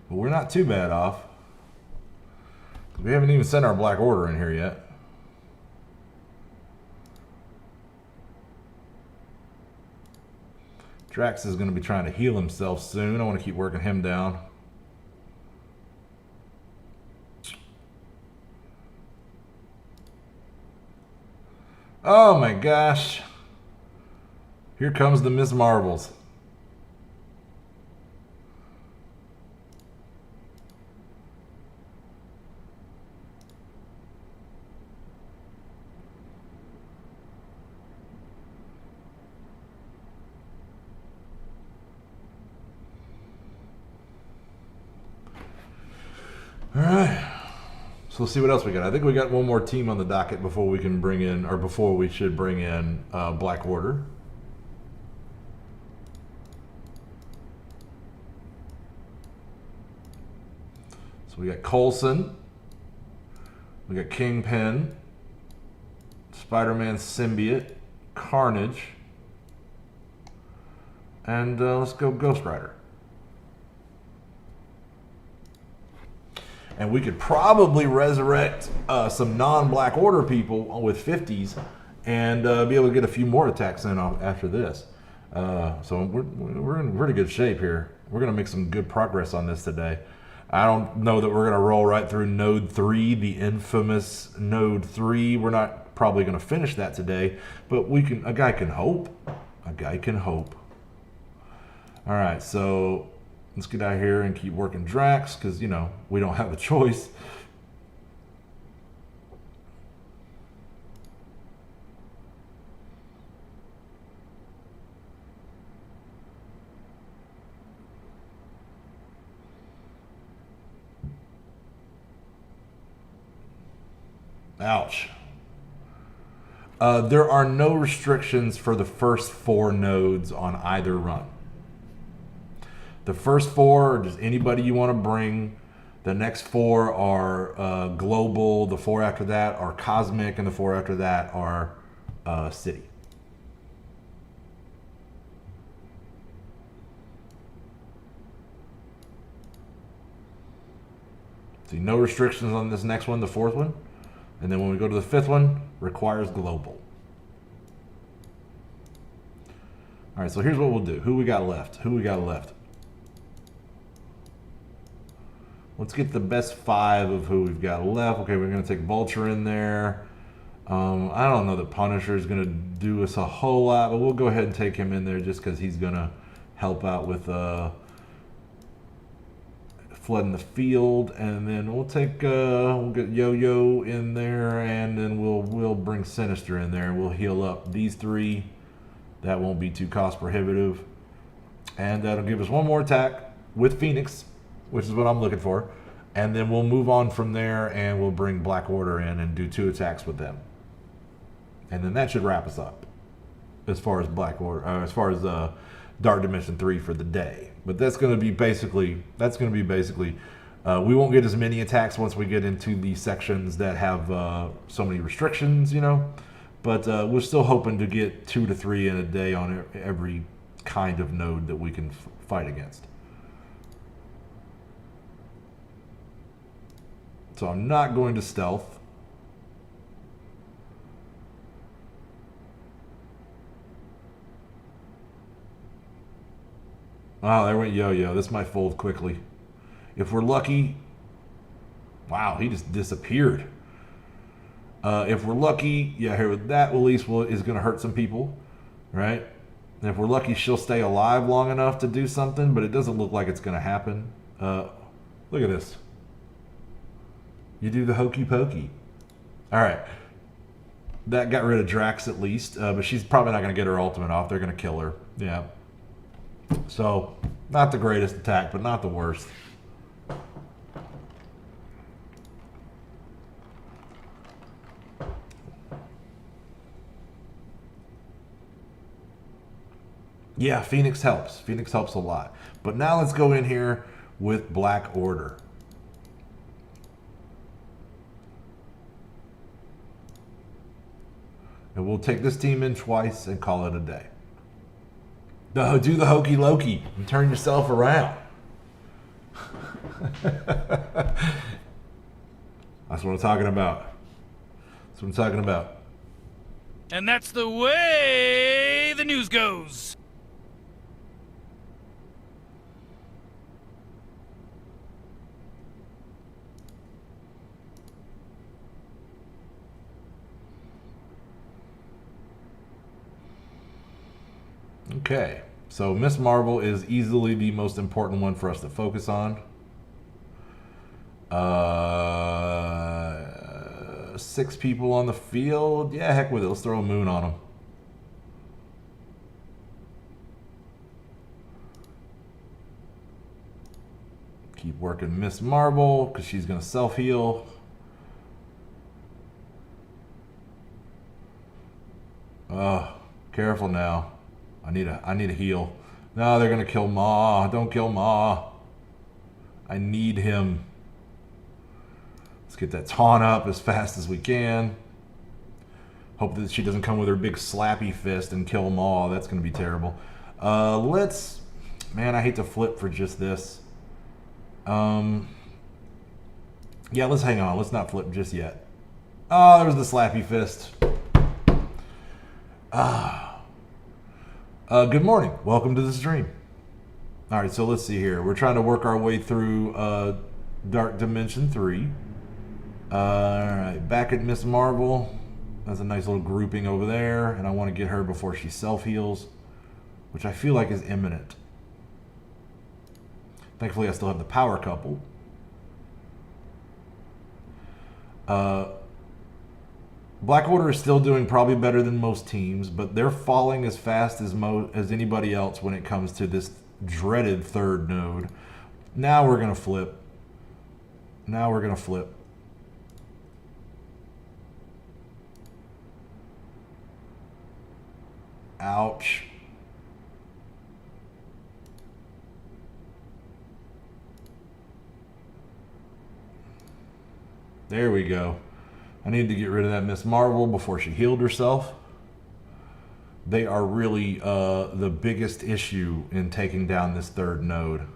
But we're not too bad off. We haven't even sent our Black Order in here yet. Drax is going to be trying to heal himself soon. I want to keep working him down. Oh my gosh. Here comes the Miss Marvels. All right, so let's see what else we got. I think we got one more team on the docket before we can bring in, or before we should bring in Black Order. So we got Coulson, we got Kingpin, Spider-Man Symbiote, Carnage, and let's go Ghost Rider. And we could probably resurrect some non-Black Order people with 50s and be able to get a few more attacks in after this. So we're in pretty good shape here. We're going to make some good progress on this today. I don't know that we're going to roll right through Node 3, the infamous Node 3. We're not probably going to finish that today, but we can. A guy can hope. A guy can hope. All right, so let's get out here and keep working Drax, because, you know, we don't have a choice. Ouch. There are no restrictions for the first 4 nodes on either run. The first 4 are just anybody you want to bring. The next 4 are global. The 4 after that are cosmic, and the 4 after that are city. See, no restrictions on this next one, the 4th one. And then when we go to the 5th one, requires global. All right, so here's what we'll do. Who we got left? Who we got left? Let's get the best 5 of who we've got left. Okay, we're going to take Vulture in there. I don't know that Punisher is going to do us a whole lot, but we'll go ahead and take him in there just because he's going to help out with flooding the field. And then we'll take we'll get Yo-Yo in there, and then we'll bring Sinister in there, and we'll heal up these 3. That won't be too cost prohibitive, and that'll give us one more attack with Phoenix, which is what I'm looking for. And then we'll move on from there, and we'll bring Black Order in and do 2 attacks with them. and then that should wrap us up as far as Black Order, as far as Dark Dimension 3 for the day. But that's going to be basically, we won't get as many attacks once we get into the sections that have so many restrictions, you know. But we're still hoping to get 2 to 3 in a day on every kind of node that we can fight against. So I'm not going to stealth. Wow, there went Yo-Yo. This might fold quickly. If we're lucky... Wow, he just disappeared. If we're lucky, yeah, here with that release is going to hurt some people, right? And if we're lucky, she'll stay alive long enough to do something, but it doesn't look like it's going to happen. Look at this. You do the hokey pokey. All right. That got rid of Drax at least, but she's probably not going to get her ultimate off. They're going to kill her. Yeah. So, not the greatest attack, but not the worst. Yeah, Phoenix helps. Phoenix helps a lot. But now let's go in here with Black Order. And we'll take this team in twice and call it a day. Do the hokey Loki and turn yourself around. That's what I'm talking about. That's what I'm talking about. And that's the way the news goes. Okay, so Miss Marvel is easily the most important one for us to focus on. 6 people on the field. Yeah, heck with it. Let's throw a moon on them. Keep working Miss Marvel because she's going to self-heal. Oh, careful now. I need a heal. No, they're gonna kill Ma. Don't kill Ma. I need him. Let's get that taunt up as fast as we can. Hope that she doesn't come with her big slappy fist and kill Ma. That's gonna be terrible. Man, I hate to flip for just this. Yeah, let's hang on. Let's not flip just yet. Oh, there was the slappy fist. Good morning. Welcome to the stream. All right, so let's see here. We're trying to work our way through Dark Dimension 3. All right, back at Miss Marvel. That's a nice little grouping over there, and I want to get her before she self-heals, which I feel like is imminent. Thankfully, I still have the power couple. Black Order is still doing probably better than most teams, but they're falling as fast as anybody else when it comes to this dreaded third node. Now we're going to flip. Now we're going to flip. Ouch. There we go. I need to get rid of that Miss Marvel before she healed herself. They are really the biggest issue in taking down this third node.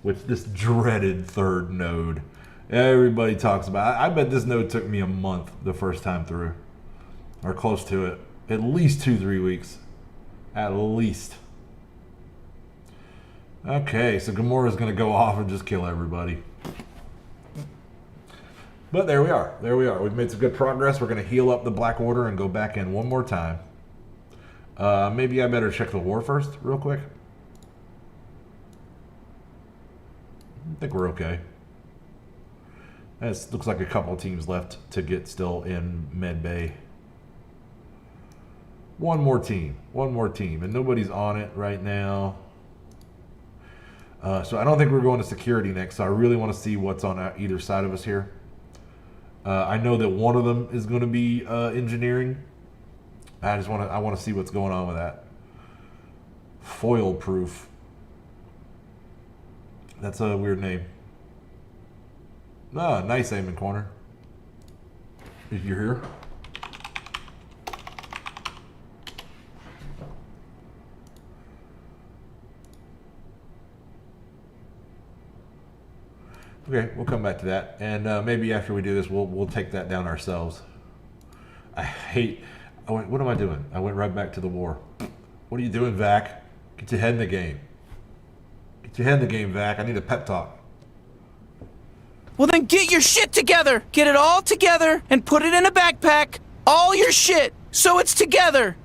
With this dreaded third node. Everybody talks about it. I bet this node took me a month the first time through. Or close to it. At least 2-3 weeks. At least. Okay, so Gamora's going to go off and just kill everybody. But there we are. There we are. We've made some good progress. We're going to heal up the Black Order and go back in one more time. Maybe I better check the war first real quick. I think we're okay. It looks like a couple of teams left to get still in Med Bay. One more team. One more team. And nobody's on it right now. So I don't think we're going to security next. So I really want to see what's on either side of us here. I know that one of them is going to be engineering. I want to see what's going on with that. Foil proof. That's a weird name. Ah, nice aiming corner. If you're here. Okay, we'll come back to that, and maybe after we do this, we'll take that down ourselves. What am I doing? I went right back to the war. What are you doing, Vac? Get your head in the game. Get your head in the game, Vac. I need a pep talk. Well, then get your shit together. Get it all together and put it in a backpack. All your shit, so it's together.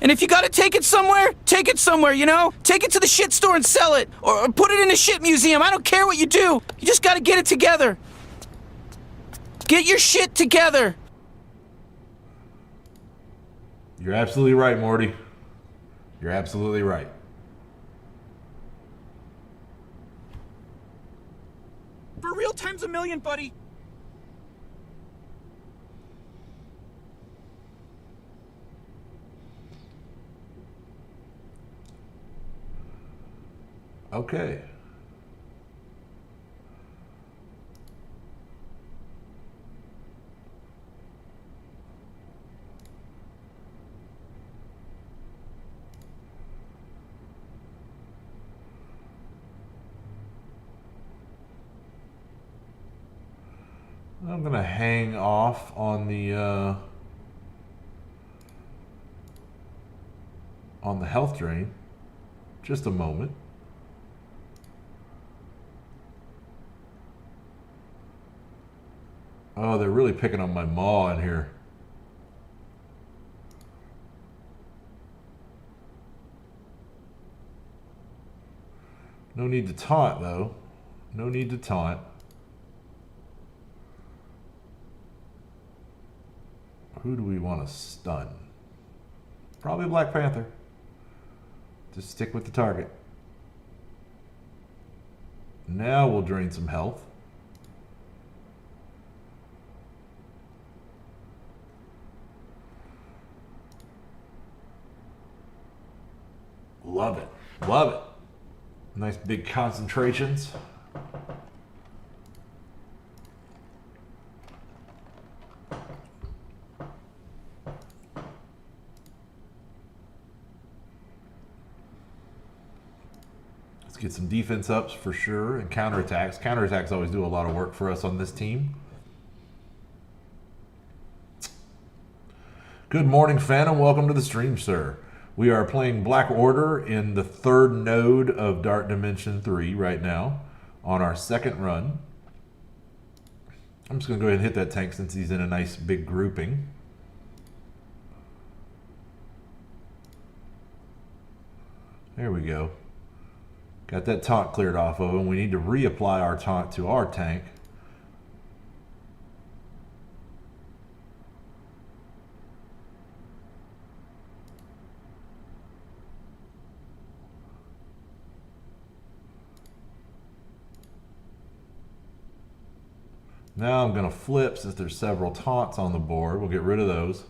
And if you gotta take it somewhere, you know? Take it to the shit store and sell it. Or put it in a shit museum. I don't care what you do. You just gotta get it together. Get your shit together. You're absolutely right, Morty. You're absolutely right. For real times a million, buddy. Okay. I'm gonna hang off on the health drain. Just a moment. Oh, they're really picking on my maw in here. No need to taunt, though. No need to taunt. Who do we want to stun? Probably Black Panther. Just stick with the target. Now we'll drain some health. Love it. Love it. Nice big concentrations. Let's get some defense ups for sure, and counterattacks. Counterattacks always do a lot of work for us on this team. Good morning, Phantom. Welcome to the stream, sir. We are playing Black Order in the third node of Dark Dimension 3 right now on our second run. I'm just going to go ahead and hit that tank since he's in a nice big grouping. There we go. Got that taunt cleared off of him. We need to reapply our taunt to our tank. Now I'm going to flip since there's several taunts on the board. We'll get rid of those.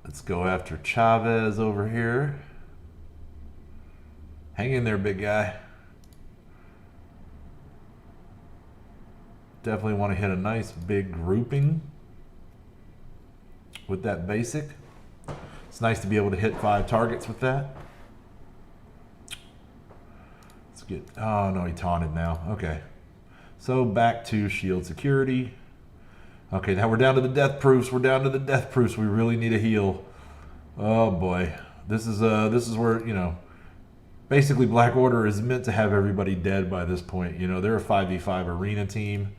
Let's go after Chavez over here. Hang in there, big guy. Definitely want to hit a nice big grouping with that basic. It's nice to be able to hit 5 targets with that. Let's get, oh no, he taunted now. Okay. So back to shield security. Okay, now we're down to the death proofs. We're down to the death proofs. We really need a heal. Oh boy. This is where, you know, basically Black Order is meant to have everybody dead by this point. You know, they're a 5v5 arena team.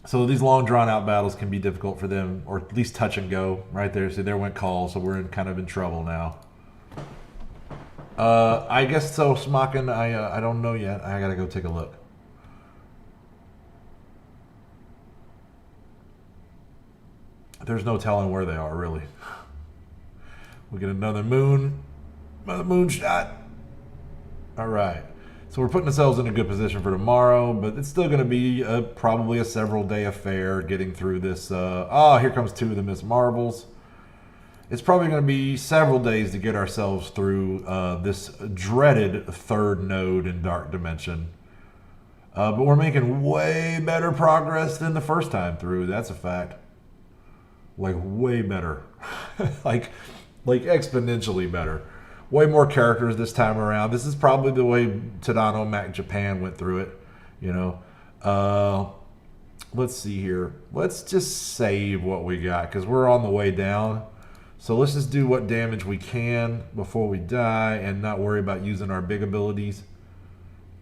So these long drawn out battles can be difficult for them, or at least touch and go right there. See, there went call, so we're kind of in trouble now. I guess so, Smokin. I don't know yet. I gotta go take a look. There's no telling where they are, really. We get another moon Another moonshot. All right. So we're putting ourselves in a good position for tomorrow, but it's still going to be probably a several-day affair getting through this. Here comes two of the Miss Marbles. It's probably going to be several days to get ourselves through this dreaded third node in Dark Dimension. But we're making way better progress than the first time through. That's a fact. Like, way better. like exponentially better. Way more characters this time around. This is probably the way Tadano Mac Japan went through it. You know. Let's see here. Let's just save what we got because we're on the way down. So let's just do what damage we can before we die and not worry about using our big abilities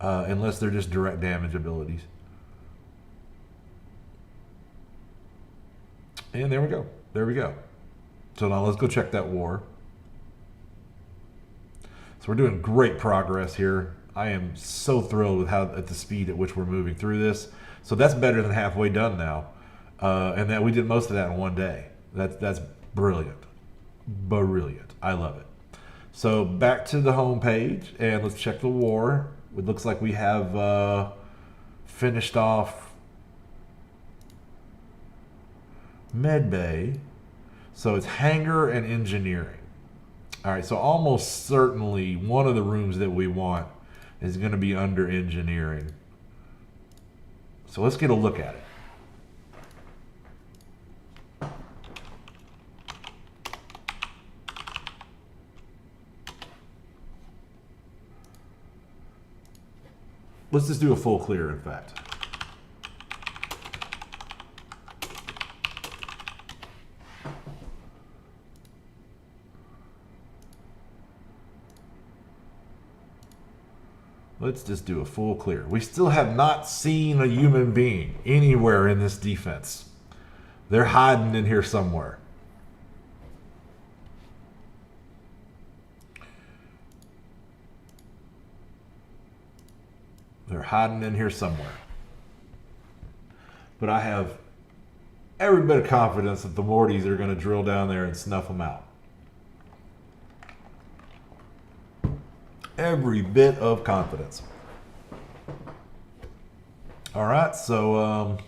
unless they're just direct damage abilities. And there we go. There we go. So now let's go check that war. So we're doing great progress here. I am so thrilled with at the speed at which we're moving through this. So that's better than halfway done now. And that we did most of that in one day. That's brilliant. Brilliant. I love it. So back to the home page and let's check the war. It looks like we have finished off Medbay. So it's hangar and engineering. All right, so almost certainly one of the rooms that we want is going to be under engineering. So let's get a look at it. Let's just do a full clear, in fact. Let's just do a full clear. We still have not seen a human being anywhere in this defense. They're hiding in here somewhere. They're hiding in here somewhere. But I have every bit of confidence that the Mortys are going to drill down there and snuff them out. Every bit of confidence. All right, so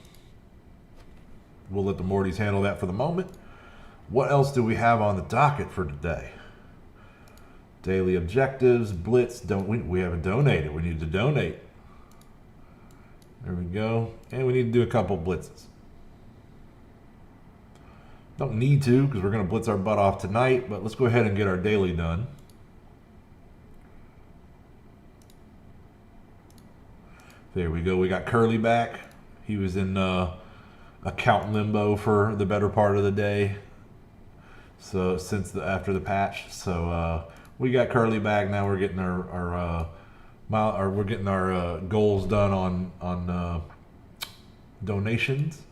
we'll let the Mortys handle that for the moment. What else do we have on the docket for today? Daily objectives, blitz. We haven't donated. We need to donate. There we go. And we need to do a couple blitzes. Don't need to because we're going to blitz our butt off tonight, but let's go ahead and get our daily done. There we go. We got Curly back. He was in account limbo for the better part of the day. So after the patch, so we got Curly back. Now we're getting our goals done on donations.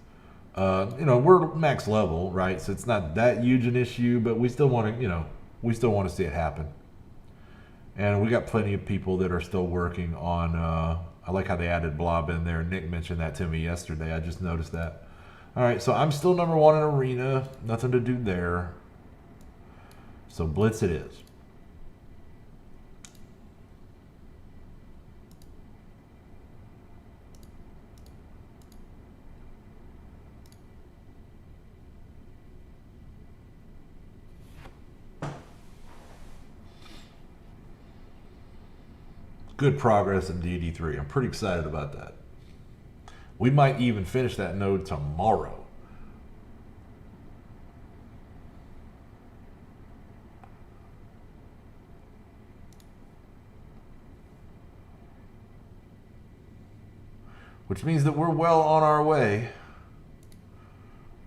We're max level, right? So it's not that huge an issue, but we still want to, see it happen. And we got plenty of people that are still working on. I like how they added Blob in there. Nick mentioned that to me yesterday. I just noticed that. All right, so I'm still number 1 in arena. Nothing to do there. So blitz it is. Good progress in DD3. I'm pretty excited about that. We might even finish that node tomorrow. Which means that we're well on our way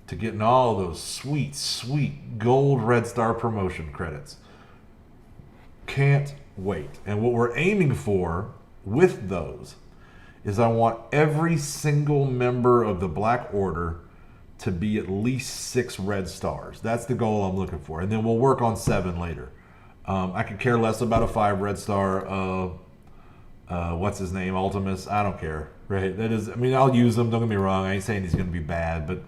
to getting all those sweet, sweet gold Red Star promotion credits. Can't wait. And what we're aiming for with those is I want every single member of the Black Order to be at least 6 red stars. That's the goal I'm looking for. And then we'll work on 7 later. I could care less about a 5 red star what's his name, Ultimus. I don't care, right? I'll use them, don't get me wrong. I ain't saying he's going to be bad, but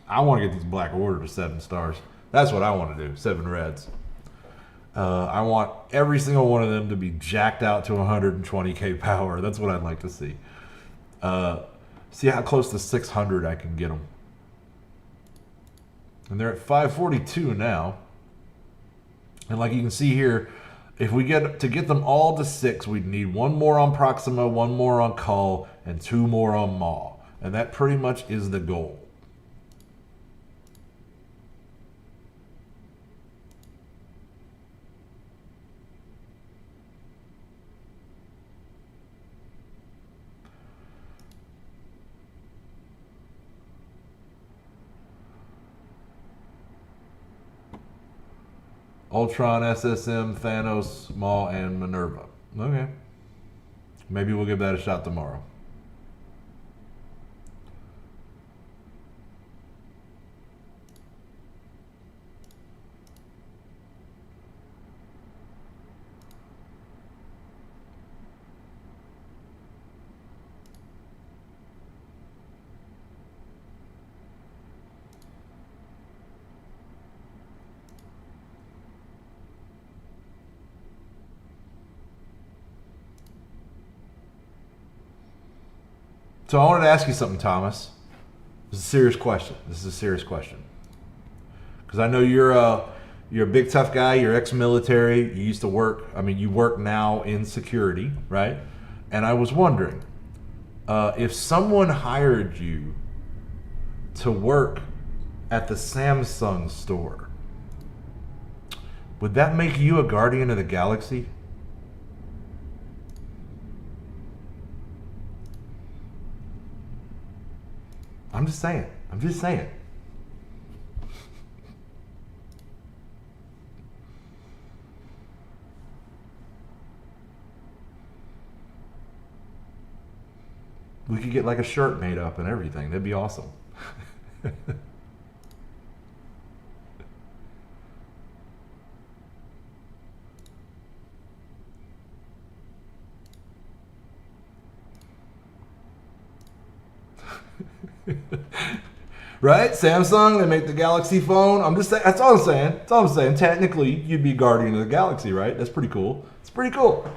I want to get these Black Order to 7 stars. That's what I want to do, 7 reds. I want every single one of them to be jacked out to 120k power. That's what I'd like to see. See how close to 600 I can get them. And they're at 542 now. And like you can see here, if we get them all to 6, we'd need 1 more on Proxima, 1 more on Cull, and 2 more on Maw. And that pretty much is the goal. Ultron, SSM, Thanos, Maw, and Minerva. Okay. Maybe we'll give that a shot tomorrow. So I wanted to ask you something, Thomas. This is a serious question. Because I know you're a big tough guy. You're ex-military. You used to work. I mean, you work now in security, right? And I was wondering if someone hired you to work at the Samsung store, would that make you a guardian of the galaxy? I'm just saying. We could get like a shirt made up and everything. That'd be awesome. Right? Samsung, they make the Galaxy phone. I'm just saying, that's all I'm saying. Technically, you'd be guardian of the galaxy, right? That's pretty cool. It's pretty cool.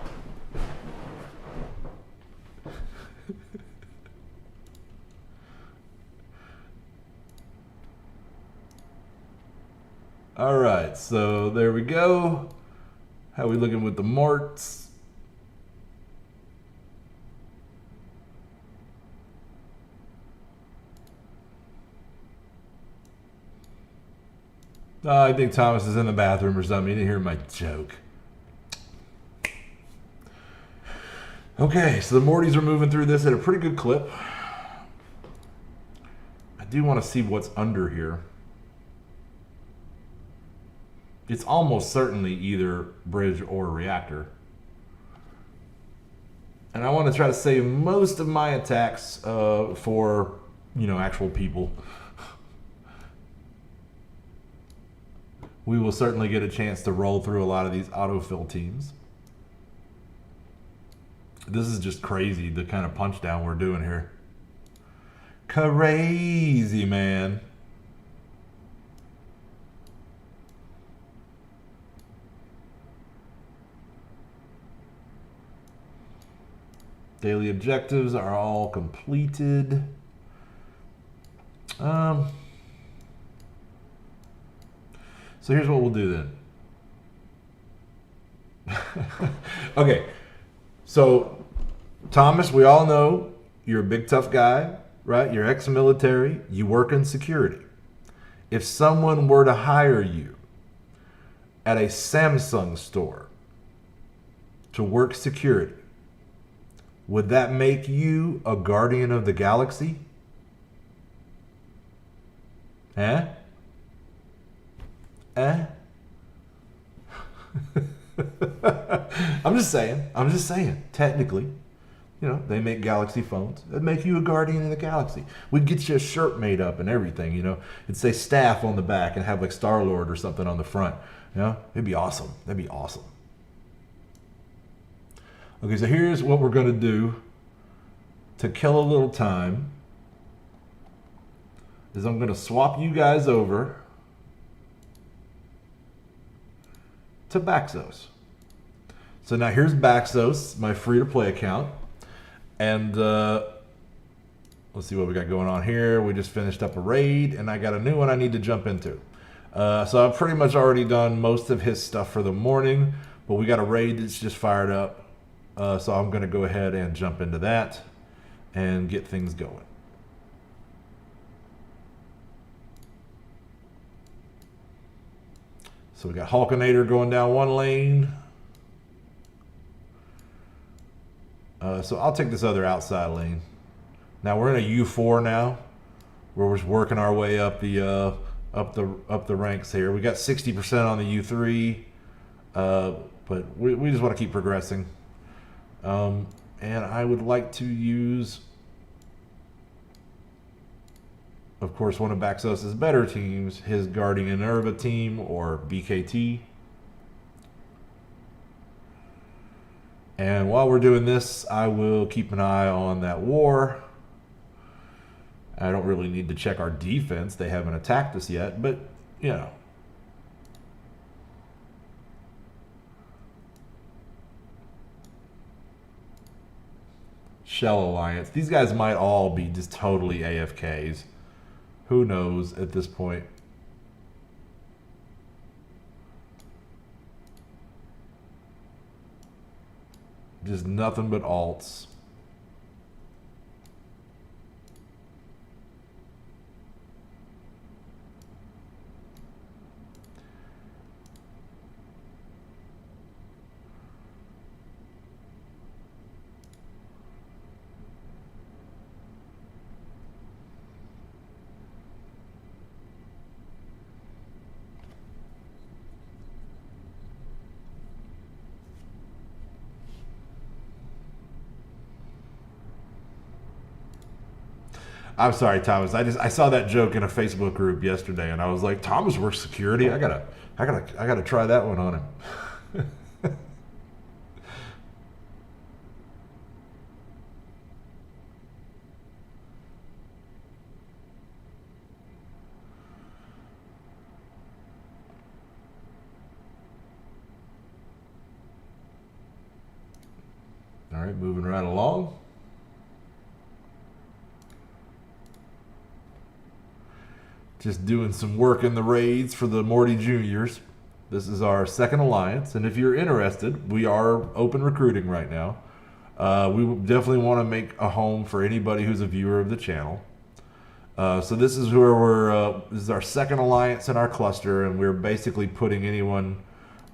All right, so there we go. How we looking with the Morts? I think Thomas is in the bathroom or something. He didn't hear my joke. Okay, so the Mortys are moving through this at a pretty good clip. I do want to see what's under here. It's almost certainly either bridge or reactor. And I want to try to save most of my attacks for, you know, actual people. We will certainly get a chance to roll through a lot of these autofill teams. This is just crazy, the kind of punch down we're doing here. Crazy, man. Daily objectives are all completed. So here's what we'll do then. Okay, so Thomas, we all know you're a big tough guy, right? You're ex-military, you work in security. If someone were to hire you at a Samsung store to work security, would that make you a guardian of the galaxy? Eh? Eh? I'm just saying, technically, you know, they make Galaxy phones. It'd make you a guardian of the galaxy. We'd get you a shirt made up and everything, you know. It'd say staff on the back and have like Star-Lord or something on the front. You know, it'd be awesome. That'd be awesome. Okay, so here's what we're going to do to kill a little time. Is I'm going to swap you guys over to Baxos. So now here's Baxos, my free-to-play account. And let's see what we got going on here. We just finished up a raid, and I got a new one I need to jump into. So I've pretty much already done most of his stuff for the morning, but we got a raid that's just fired up. So I'm going to go ahead and jump into that and get things going. So we got Hulkinator going down one lane. So I'll take this other outside lane. Now we're in a U4 now. We're just working our way up the ranks here. We got 60% on the U3, but we just want to keep progressing. And I would like to use, of course, one of Baxos' better teams, his Guardian Nerva team, or BKT. And while we're doing this, I will keep an eye on that war. I don't really need to check our defense. They haven't attacked us yet, but, you know. Shell Alliance. These guys might all be just totally AFKs. Who knows at this point? Just nothing but alts. I'm sorry, Thomas. I saw that joke in a Facebook group yesterday, and I was like, Thomas works security. I gotta try that one on him. All right, moving right along. Just doing some work in the raids for the Morty Juniors. This is our second alliance, and if you're interested, we are open recruiting right now. We definitely want to make a home for anybody who's a viewer of the channel. So this is where we're. This is our second alliance in our cluster, and we're basically putting anyone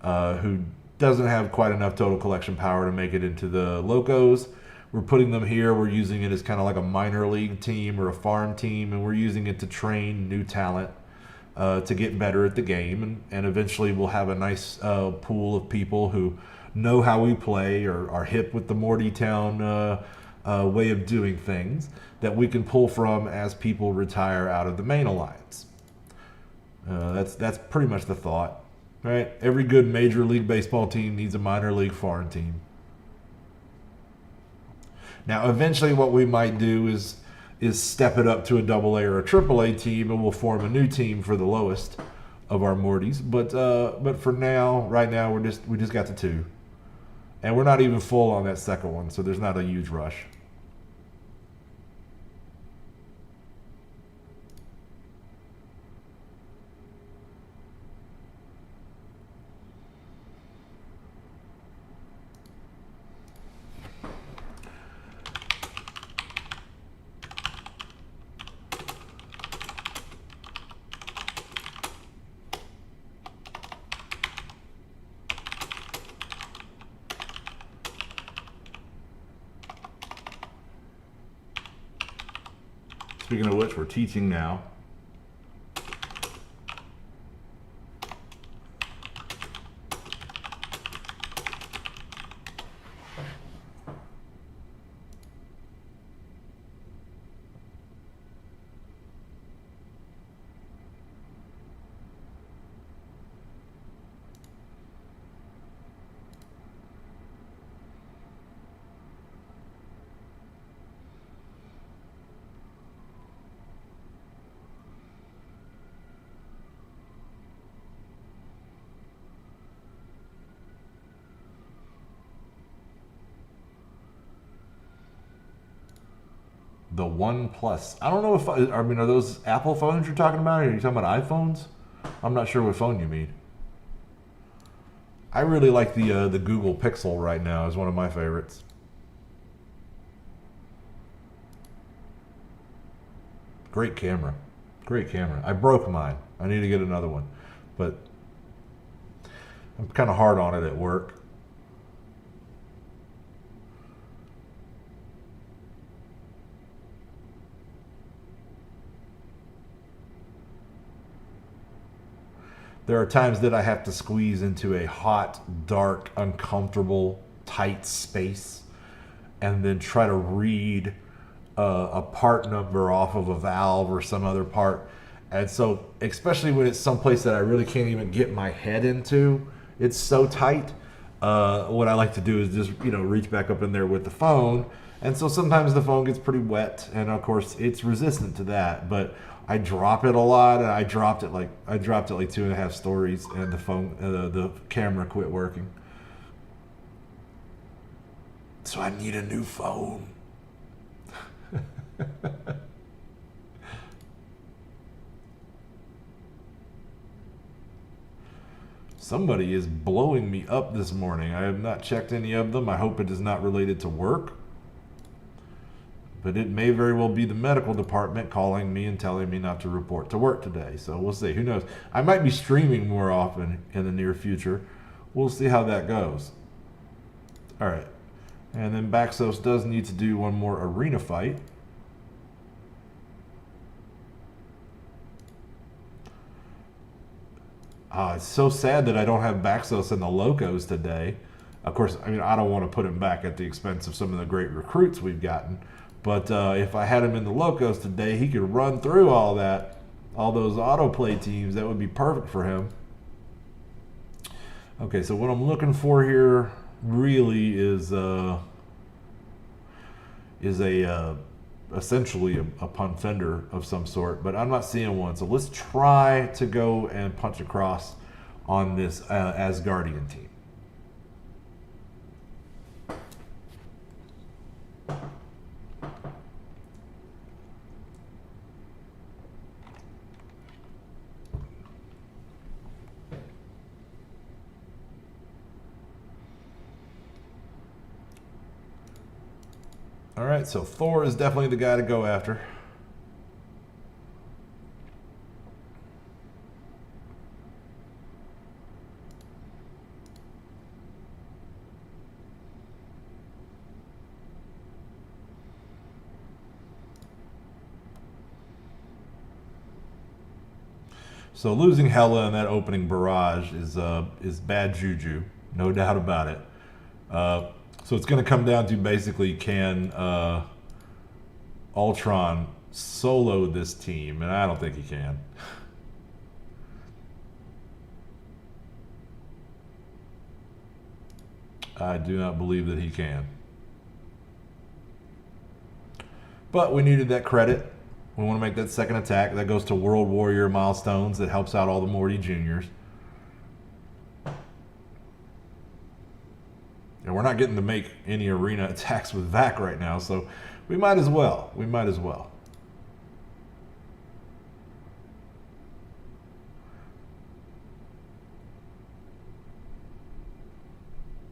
who doesn't have quite enough total collection power to make it into the Locos. We're putting them here. We're using it as kind of like a minor league team or a farm team, and we're using it to train new talent to get better at the game, and eventually we'll have a nice pool of people who know how we play or are hip with the Mortytown way of doing things that we can pull from as people retire out of the main alliance. That's pretty much the thought, right? Every good Major League Baseball team needs a minor league farm team. Now, eventually what we might do is step it up to a AA or a AAA team, and we'll form a new team for the lowest of our Mortys. But for now, right now, we just got the two. And we're not even full on that second one, so there's not a huge rush. Speaking of which, we're teaching now. The One Plus. I don't know if I mean, are those Apple phones you're talking about? Or are you talking about iPhones? I'm not sure what phone you mean. I really like the Google Pixel right now. Is one of my favorites. Great camera. Great camera. I broke mine. I need to get another one. But I'm kind of hard on it at work. There are times that I have to squeeze into a hot, dark, uncomfortable, tight space and then try to read a part number off of a valve or some other part. And so, especially when it's someplace that I really can't even get my head into, it's so tight. What I like to do is just, reach back up in there with the phone. And so sometimes the phone gets pretty wet, and of course it's resistant to that. But I drop it a lot, and I dropped it like 2.5 stories, and the camera quit working. So I need a new phone. Somebody is blowing me up this morning. I have not checked any of them. I hope it is not related to work. But it may very well be the medical department calling me and telling me not to report to work today. So we'll see. Who knows? I might be streaming more often in the near future. We'll see how that goes. All right. And then Baxos does need to do one more arena fight. It's so sad that I don't have Baxos in the Locos today. Of course, I mean, I don't want to put him back at the expense of some of the great recruits we've gotten. But if I had him in the Locos today, he could run through all those autoplay teams. That would be perfect for him. Okay, so what I'm looking for here really is essentially a pun fender of some sort, but I'm not seeing one. So let's try to go and punch across on this Asgardian team. All right, so Thor is definitely the guy to go after. So losing Hela in that opening barrage is bad juju, no doubt about it. So it's going to come down to basically, can Ultron solo this team? And I don't think he can. I do not believe that he can. But we needed that credit. We want to make that second attack. That goes to World Warrior milestones. That helps out all the Morty Juniors. And we're not getting to make any arena attacks with Vac right now, so we might as well. We might as well.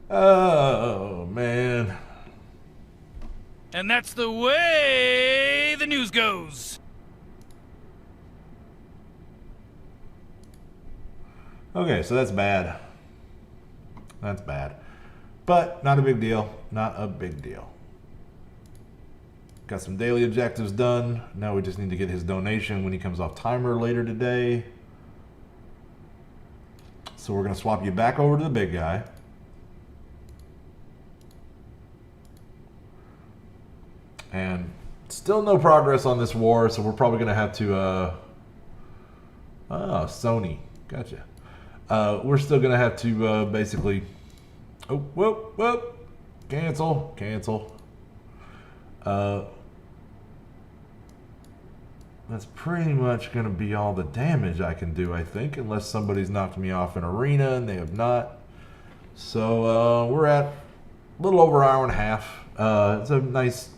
Oh, man. And that's the way the news goes. Okay, so that's bad. That's bad. But not a big deal. Not a big deal. Got some daily objectives done. Now we just need to get his donation when he comes off timer later today. So we're going to swap you back over to the big guy. And still no progress on this war, so we're probably going to have to... Sony. Gotcha. We're still going to have to basically... Oh, whoop, whoop. Cancel. That's pretty much going to be all the damage I can do, I think, unless somebody's knocked me off an arena, and they have not. So we're at a little over an hour and a half. It's a nice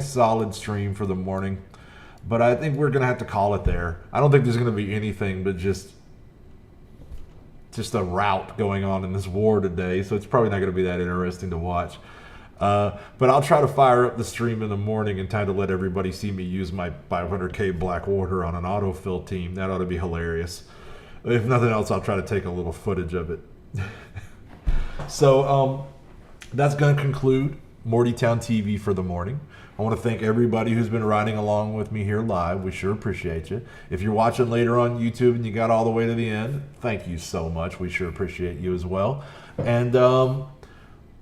solid stream for the morning. But I think we're going to have to call it there. I don't think there's going to be anything but just a rout going on in this war today. So it's probably not going to be that interesting to watch. But I'll try to fire up the stream in the morning in time to let everybody see me use my 500k Black Order on an autofill team. That ought to be hilarious. If nothing else, I'll try to take a little footage of it. So that's going to conclude Mortytown TV for the morning. I want to thank everybody who's been riding along with me here live. We sure appreciate you. If you're watching later on YouTube and you got all the way to the end, thank you so much. We sure appreciate you as well. And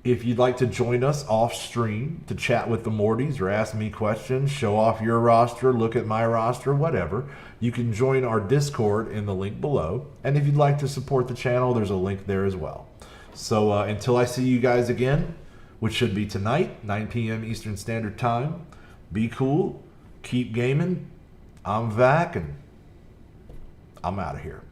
if you'd like to join us off stream to chat with the Mortys or ask me questions, show off your roster, look at my roster, whatever, you can join our Discord in the link below. And if you'd like to support the channel, there's a link there as well. So until I see you guys again, which should be tonight, 9 p.m. Eastern Standard Time, be cool, keep gaming. I'm Vac, and I'm out of here.